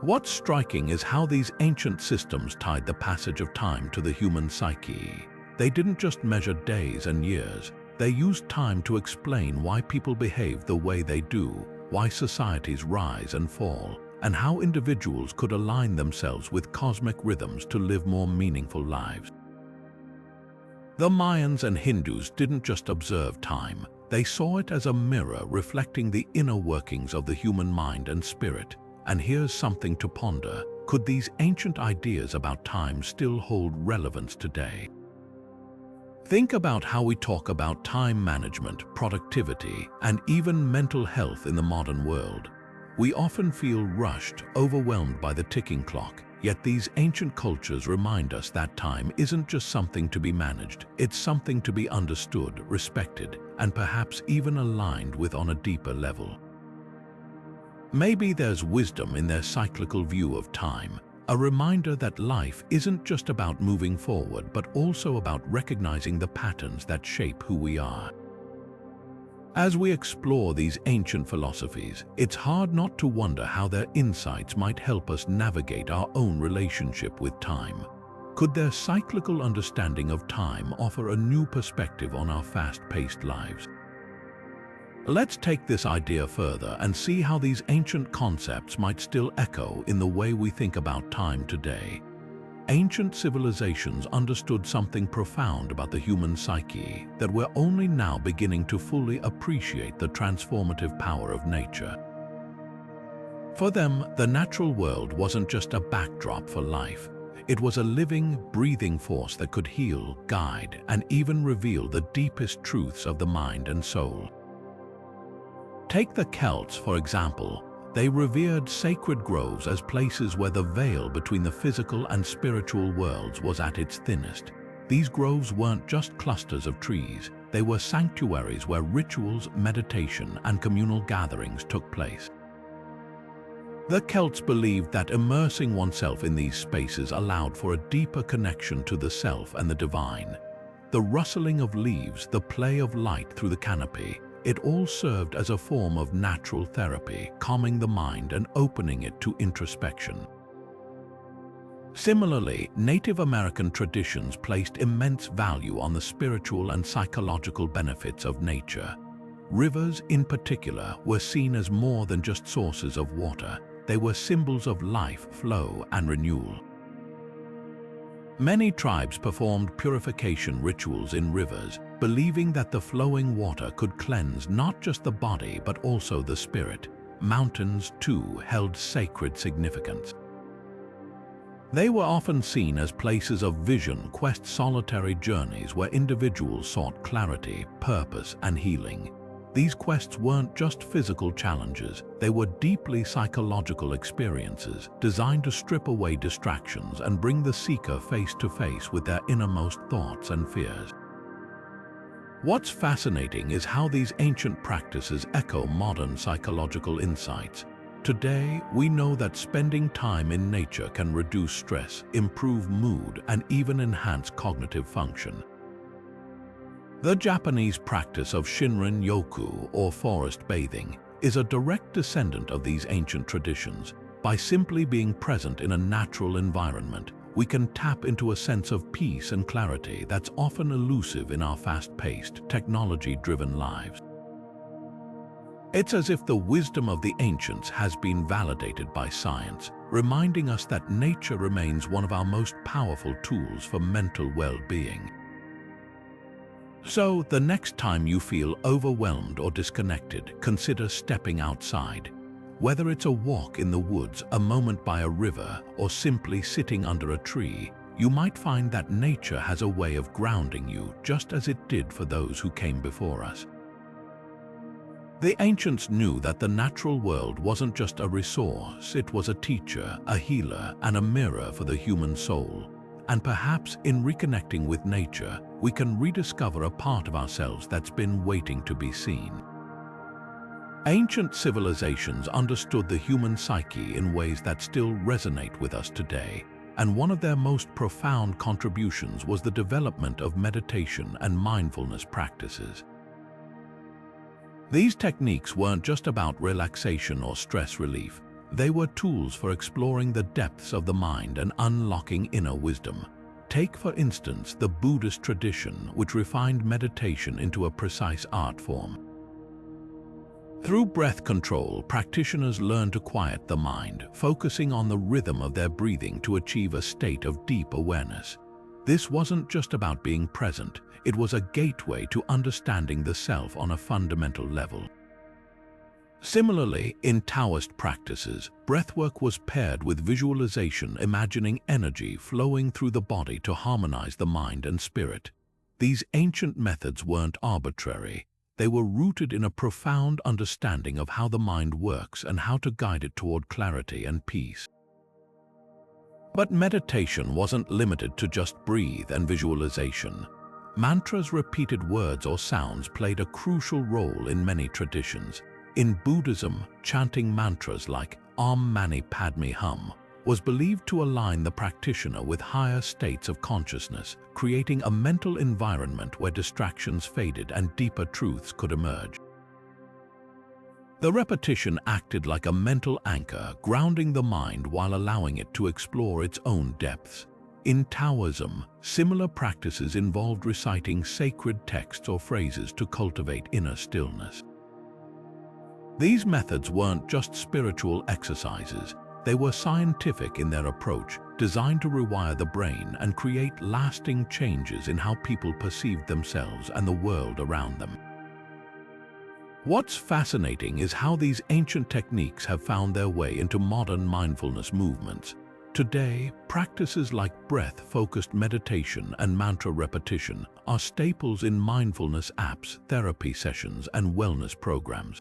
What's striking is how these ancient systems tied the passage of time to the human psyche. They didn't just measure days and years, they used time to explain why people behave the way they do, why societies rise and fall, and how individuals could align themselves with cosmic rhythms to live more meaningful lives. The Mayans and Hindus didn't just observe time, they saw it as a mirror reflecting the inner workings of the human mind and spirit. And here's something to ponder: could these ancient ideas about time still hold relevance today? Think about how we talk about time management, productivity, and even mental health in the modern world. We often feel rushed, overwhelmed by the ticking clock, yet these ancient cultures remind us that time isn't just something to be managed, it's something to be understood, respected, and perhaps even aligned with on a deeper level. Maybe there's wisdom in their cyclical view of time, a reminder that life isn't just about moving forward, but also about recognizing the patterns that shape who we are. As we explore these ancient philosophies, it's hard not to wonder how their insights might help us navigate our own relationship with time. Could their cyclical understanding of time offer a new perspective on our fast-paced lives? Let's take this idea further and see how these ancient concepts might still echo in the way we think about time today. Ancient civilizations understood something profound about the human psyche that we're only now beginning to fully appreciate: the transformative power of nature. For them, the natural world wasn't just a backdrop for life. It was a living, breathing force that could heal, guide, and even reveal the deepest truths of the mind and soul. Take the Celts, for example. They revered sacred groves as places where the veil between the physical and spiritual worlds was at its thinnest. These groves weren't just clusters of trees, they were sanctuaries where rituals, meditation, and communal gatherings took place. The Celts believed that immersing oneself in these spaces allowed for a deeper connection to the self and the divine. The rustling of leaves, the play of light through the canopy, it all served as a form of natural therapy, calming the mind and opening it to introspection. Similarly, Native American traditions placed immense value on the spiritual and psychological benefits of nature. Rivers, in particular, were seen as more than just sources of water. They were symbols of life, flow, and renewal. Many tribes performed purification rituals in rivers, believing that the flowing water could cleanse not just the body but also the spirit. Mountains, too, held sacred significance. They were often seen as places of vision, solitary journeys where individuals sought clarity, purpose, and healing. These quests weren't just physical challenges, they were deeply psychological experiences designed to strip away distractions and bring the seeker face to face with their innermost thoughts and fears. What's fascinating is how these ancient practices echo modern psychological insights. Today, we know that spending time in nature can reduce stress, improve mood, and even enhance cognitive function. The Japanese practice of Shinrin-yoku, or forest bathing, is a direct descendant of these ancient traditions. By simply being present in a natural environment, we can tap into a sense of peace and clarity that's often elusive in our fast-paced, technology-driven lives. It's as if the wisdom of the ancients has been validated by science, reminding us that nature remains one of our most powerful tools for mental well-being. So, the next time you feel overwhelmed or disconnected, consider stepping outside. Whether it's a walk in the woods, a moment by a river, or simply sitting under a tree, you might find that nature has a way of grounding you, just as it did for those who came before us. The ancients knew that the natural world wasn't just a resource, it was a teacher, a healer, and a mirror for the human soul. And perhaps in reconnecting with nature, we can rediscover a part of ourselves that's been waiting to be seen. Ancient civilizations understood the human psyche in ways that still resonate with us today, and one of their most profound contributions was the development of meditation and mindfulness practices. These techniques weren't just about relaxation or stress relief. They were tools for exploring the depths of the mind and unlocking inner wisdom. Take, for instance, the Buddhist tradition, which refined meditation into a precise art form. Through breath control, practitioners learn to quiet the mind, focusing on the rhythm of their breathing to achieve a state of deep awareness. This wasn't just about being present, it was a gateway to understanding the self on a fundamental level. Similarly, in Taoist practices, breathwork was paired with visualization, imagining energy flowing through the body to harmonize the mind and spirit. These ancient methods weren't arbitrary. They were rooted in a profound understanding of how the mind works and how to guide it toward clarity and peace. But meditation wasn't limited to just breathe and visualization. Mantras, repeated words or sounds, played a crucial role in many traditions. In Buddhism, chanting mantras like Om Mani Padme Hum was believed to align the practitioner with higher states of consciousness, creating a mental environment where distractions faded and deeper truths could emerge. The repetition acted like a mental anchor, grounding the mind while allowing it to explore its own depths. In Taoism, similar practices involved reciting sacred texts or phrases to cultivate inner stillness. These methods weren't just spiritual exercises, they were scientific in their approach, designed to rewire the brain and create lasting changes in how people perceived themselves and the world around them. What's fascinating is how these ancient techniques have found their way into modern mindfulness movements. Today, practices like breath-focused meditation and mantra repetition are staples in mindfulness apps, therapy sessions, and wellness programs.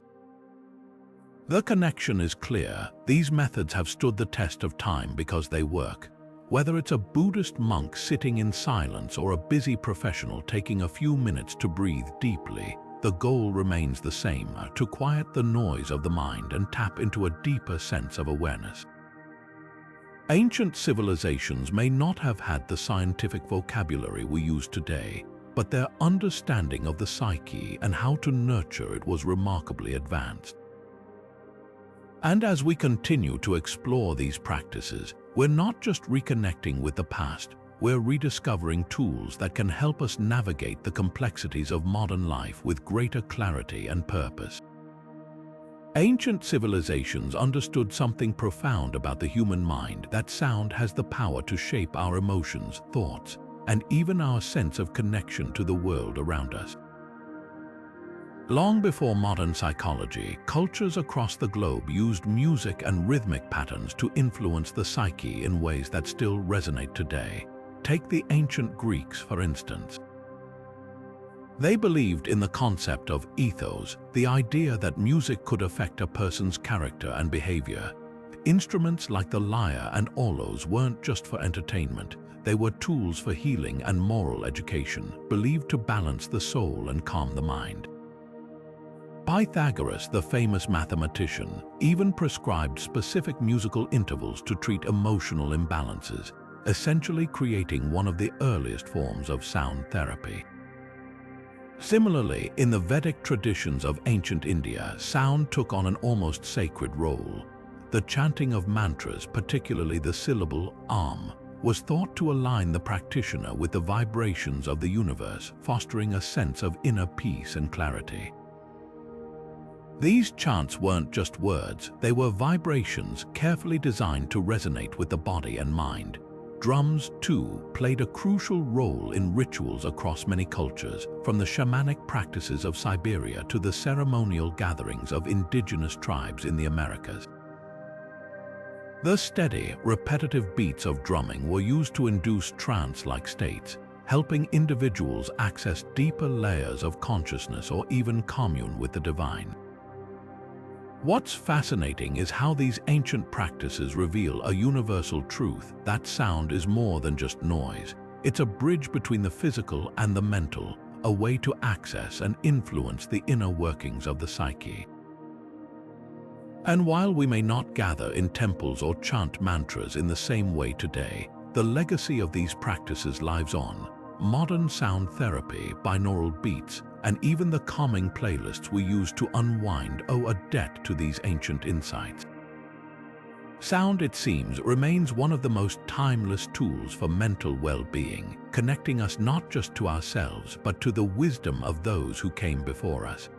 The connection is clear. These methods have stood the test of time because they work. Whether it's a Buddhist monk sitting in silence or a busy professional taking a few minutes to breathe deeply, the goal remains the same: to quiet the noise of the mind and tap into a deeper sense of awareness. Ancient civilizations may not have had the scientific vocabulary we use today, but their understanding of the psyche and how to nurture it was remarkably advanced. And as we continue to explore these practices, we're not just reconnecting with the past, we're rediscovering tools that can help us navigate the complexities of modern life with greater clarity and purpose. Ancient civilizations understood something profound about the human mind: that sound has the power to shape our emotions, thoughts, and even our sense of connection to the world around us. Long before modern psychology, cultures across the globe used music and rhythmic patterns to influence the psyche in ways that still resonate today. Take the ancient Greeks, for instance. They believed in the concept of ethos, the idea that music could affect a person's character and behavior. Instruments like the lyre and aulos weren't just for entertainment, they were tools for healing and moral education, believed to balance the soul and calm the mind. Pythagoras, the famous mathematician, even prescribed specific musical intervals to treat emotional imbalances, essentially creating one of the earliest forms of sound therapy. Similarly, in the Vedic traditions of ancient India, sound took on an almost sacred role. The chanting of mantras, particularly the syllable Om, was thought to align the practitioner with the vibrations of the universe, fostering a sense of inner peace and clarity. These chants weren't just words, they were vibrations carefully designed to resonate with the body and mind. Drums, too, played a crucial role in rituals across many cultures, from the shamanic practices of Siberia to the ceremonial gatherings of indigenous tribes in the Americas. The steady, repetitive beats of drumming were used to induce trance-like states, helping individuals access deeper layers of consciousness or even commune with the divine. What's fascinating is how these ancient practices reveal a universal truth: that sound is more than just noise. It's a bridge between the physical and the mental, a way to access and influence the inner workings of the psyche. And while we may not gather in temples or chant mantras in the same way today, the legacy of these practices lives on. Modern sound therapy, binaural beats, and even the calming playlists we use to unwind owe a debt to these ancient insights. Sound, it seems, remains one of the most timeless tools for mental well-being, connecting us not just to ourselves but to the wisdom of those who came before us.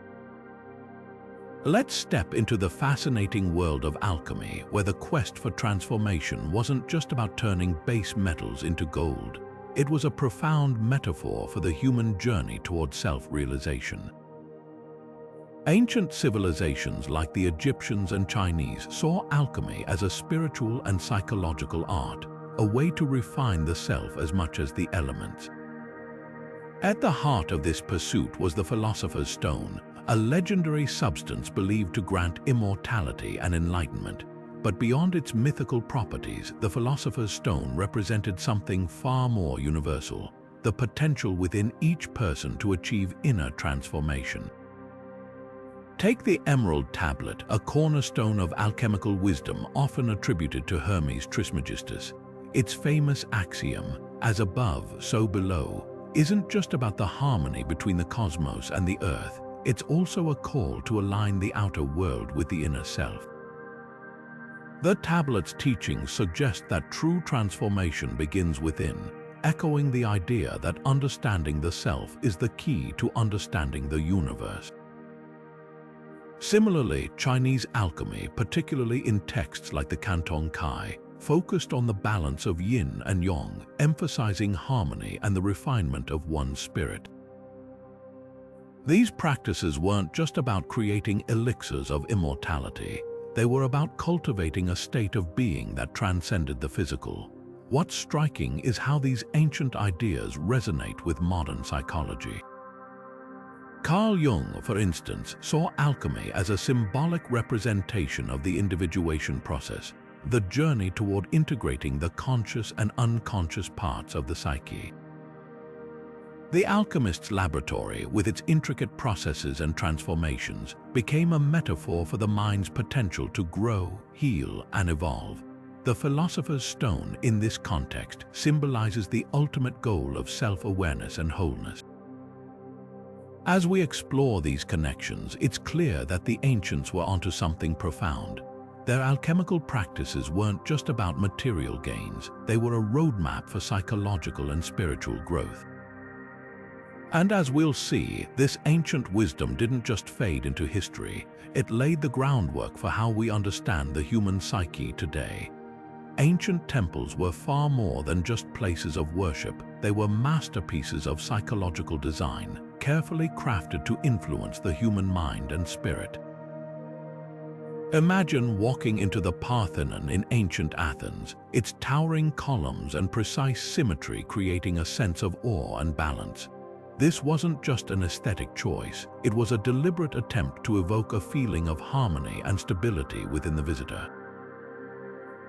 Let's step into the fascinating world of alchemy, where the quest for transformation wasn't just about turning base metals into gold. It was a profound metaphor for the human journey toward self-realization. Ancient civilizations like the Egyptians and Chinese saw alchemy as a spiritual and psychological art, a way to refine the self as much as the elements. At the heart of this pursuit was the Philosopher's Stone, a legendary substance believed to grant immortality and enlightenment. But beyond its mythical properties, the Philosopher's Stone represented something far more universal: the potential within each person to achieve inner transformation. Take the Emerald Tablet, a cornerstone of alchemical wisdom often attributed to Hermes Trismegistus. Its famous axiom, "as above, so below," isn't just about the harmony between the cosmos and the earth. It's also a call to align the outer world with the inner self. The tablet's teachings suggest that true transformation begins within, echoing the idea that understanding the self is the key to understanding the universe. Similarly, Chinese alchemy, particularly in texts like the Canton Kai, focused on the balance of yin and yang, emphasizing harmony and the refinement of one's spirit. These practices weren't just about creating elixirs of immortality. They were about cultivating a state of being that transcended the physical. What's striking is how these ancient ideas resonate with modern psychology. Carl Jung, for instance, saw alchemy as a symbolic representation of the individuation process, the journey toward integrating the conscious and unconscious parts of the psyche. The alchemist's laboratory, with its intricate processes and transformations, became a metaphor for the mind's potential to grow, heal, and evolve. The Philosopher's Stone, in this context, symbolizes the ultimate goal of self-awareness and wholeness. As we explore these connections, it's clear that the ancients were onto something profound. Their alchemical practices weren't just about material gains, they were a roadmap for psychological and spiritual growth. And as we'll see, this ancient wisdom didn't just fade into history, it laid the groundwork for how we understand the human psyche today. Ancient temples were far more than just places of worship. They were masterpieces of psychological design, carefully crafted to influence the human mind and spirit. Imagine walking into the Parthenon in ancient Athens, its towering columns and precise symmetry creating a sense of awe and balance. This wasn't just an aesthetic choice, it was a deliberate attempt to evoke a feeling of harmony and stability within the visitor.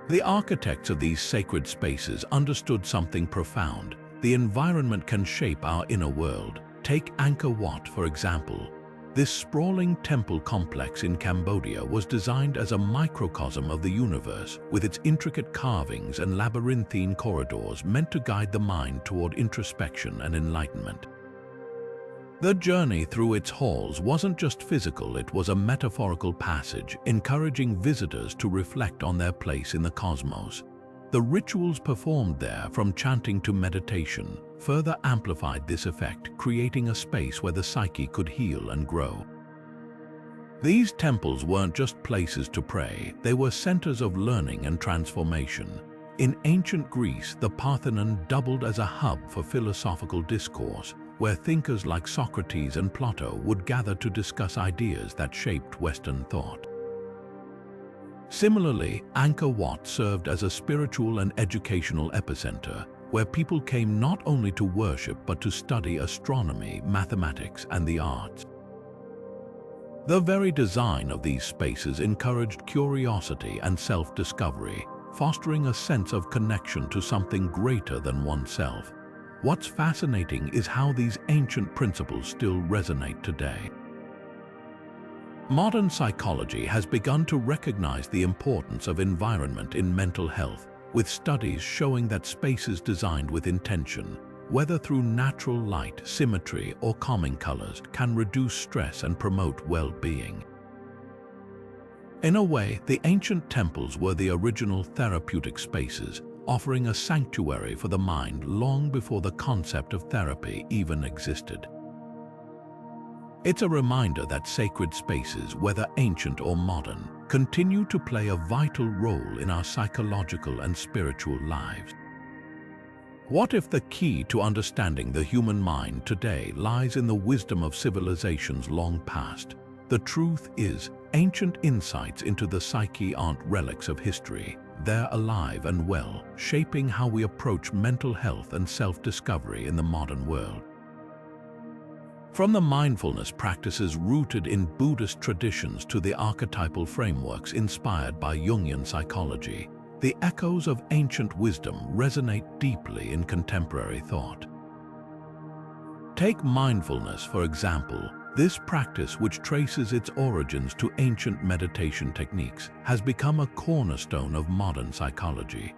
The architects of these sacred spaces understood something profound. The environment can shape our inner world. Take Angkor Wat, for example. This sprawling temple complex in Cambodia was designed as a microcosm of the universe, with its intricate carvings and labyrinthine corridors meant to guide the mind toward introspection and enlightenment. The journey through its halls wasn't just physical, it was a metaphorical passage, encouraging visitors to reflect on their place in the cosmos. The rituals performed there, from chanting to meditation, further amplified this effect, creating a space where the psyche could heal and grow. These temples weren't just places to pray, they were centers of learning and transformation. In ancient Greece, the Parthenon doubled as a hub for philosophical discourse, where thinkers like Socrates and Plato would gather to discuss ideas that shaped Western thought. Similarly, Angkor Wat served as a spiritual and educational epicenter, where people came not only to worship but to study astronomy, mathematics, and the arts. The very design of these spaces encouraged curiosity and self-discovery, fostering a sense of connection to something greater than oneself. What's fascinating is how these ancient principles still resonate today. Modern psychology has begun to recognize the importance of environment in mental health, with studies showing that spaces designed with intention, whether through natural light, symmetry, or calming colors, can reduce stress and promote well-being. In a way, the ancient temples were the original therapeutic spaces, offering a sanctuary for the mind long before the concept of therapy even existed. It's a reminder that sacred spaces, whether ancient or modern, continue to play a vital role in our psychological and spiritual lives. What if the key to understanding the human mind today lies in the wisdom of civilizations long past? The truth is, ancient insights into the psyche aren't relics of history. They're alive and well, shaping how we approach mental health and self-discovery in the modern world. From the mindfulness practices rooted in Buddhist traditions to the archetypal frameworks inspired by Jungian psychology, the echoes of ancient wisdom resonate deeply in contemporary thought. Take mindfulness, for example. This practice, which traces its origins to ancient meditation techniques, has become a cornerstone of modern psychology.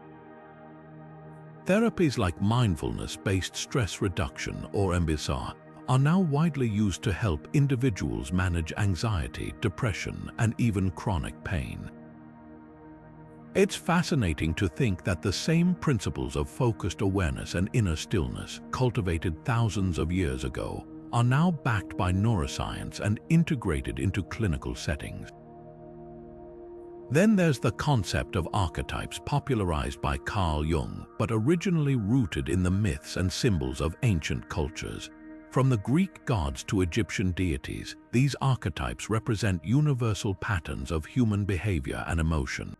Therapies like mindfulness-based stress reduction, or MBSR, are now widely used to help individuals manage anxiety, depression, and even chronic pain. It's fascinating to think that the same principles of focused awareness and inner stillness, cultivated thousands of years ago, are now backed by neuroscience and integrated into clinical settings. Then there's the concept of archetypes, popularized by Carl Jung, but originally rooted in the myths and symbols of ancient cultures. From the Greek gods to Egyptian deities, these archetypes represent universal patterns of human behavior and emotion.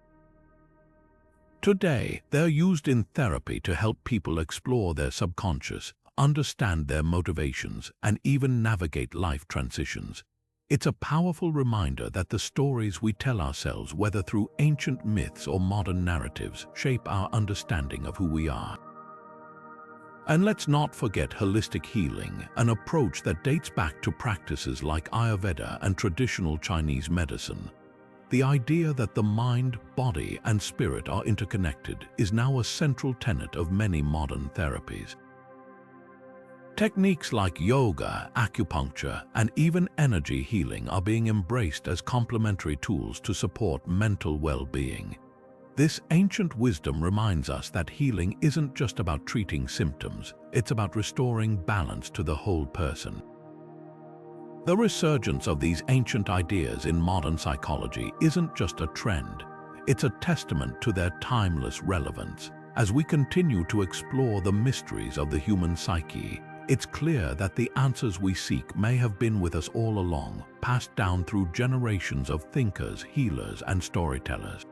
Today, they're used in therapy to help people explore their subconscious, understand their motivations, and even navigate life transitions. It's a powerful reminder that the stories we tell ourselves, whether through ancient myths or modern narratives, shape our understanding of who we are. And let's not forget holistic healing, an approach that dates back to practices like Ayurveda and traditional Chinese medicine. The idea that the mind, body, and spirit are interconnected is now a central tenet of many modern therapies. Techniques like yoga, acupuncture, and even energy healing are being embraced as complementary tools to support mental well-being. This ancient wisdom reminds us that healing isn't just about treating symptoms, it's about restoring balance to the whole person. The resurgence of these ancient ideas in modern psychology isn't just a trend, it's a testament to their timeless relevance. As we continue to explore the mysteries of the human psyche, it's clear that the answers we seek may have been with us all along, passed down through generations of thinkers, healers, and storytellers.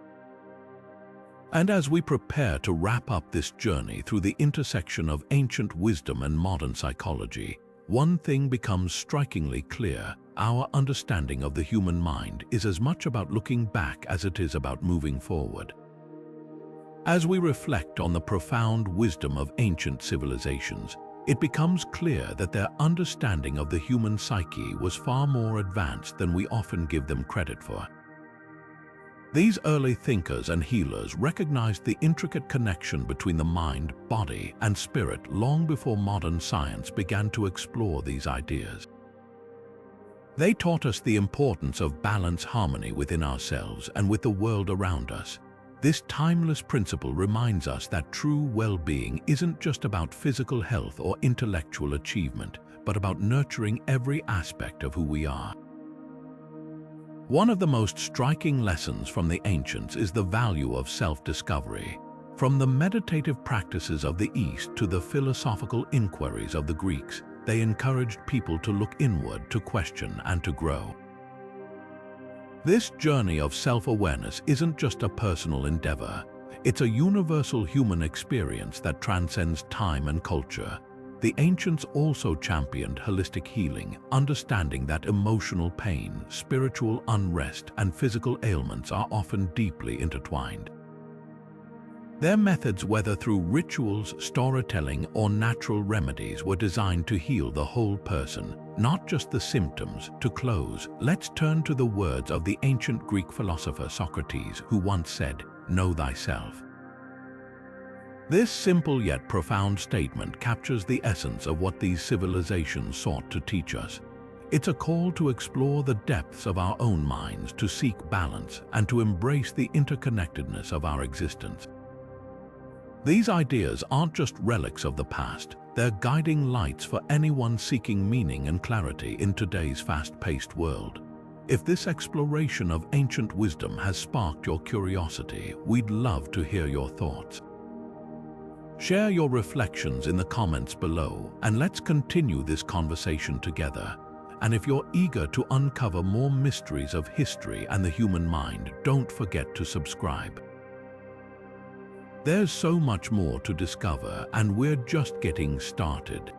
And as we prepare to wrap up this journey through the intersection of ancient wisdom and modern psychology, one thing becomes strikingly clear: our understanding of the human mind is as much about looking back as it is about moving forward. As we reflect on the profound wisdom of ancient civilizations, it becomes clear that their understanding of the human psyche was far more advanced than we often give them credit for. These early thinkers and healers recognized the intricate connection between the mind, body, and spirit long before modern science began to explore these ideas. They taught us the importance of balance, harmony within ourselves and with the world around us. This timeless principle reminds us that true well-being isn't just about physical health or intellectual achievement, but about nurturing every aspect of who we are. One of the most striking lessons from the ancients is the value of self-discovery. From the meditative practices of the East to the philosophical inquiries of the Greeks, they encouraged people to look inward, to question, and to grow. This journey of self-awareness isn't just a personal endeavor. It's a universal human experience that transcends time and culture. The ancients also championed holistic healing, understanding that emotional pain, spiritual unrest, and physical ailments are often deeply intertwined. Their methods, whether through rituals, storytelling, or natural remedies, were designed to heal the whole person, not just the symptoms. To close, let's turn to the words of the ancient Greek philosopher Socrates, who once said, "Know thyself." This simple yet profound statement captures the essence of what these civilizations sought to teach us. It's a call to explore the depths of our own minds, to seek balance, and to embrace the interconnectedness of our existence. These ideas aren't just relics of the past, they're guiding lights for anyone seeking meaning and clarity in today's fast-paced world. If this exploration of ancient wisdom has sparked your curiosity, we'd love to hear your thoughts. Share your reflections in the comments below, and let's continue this conversation together. And if you're eager to uncover more mysteries of history and the human mind, don't forget to subscribe. There's so much more to discover, and we're just getting started.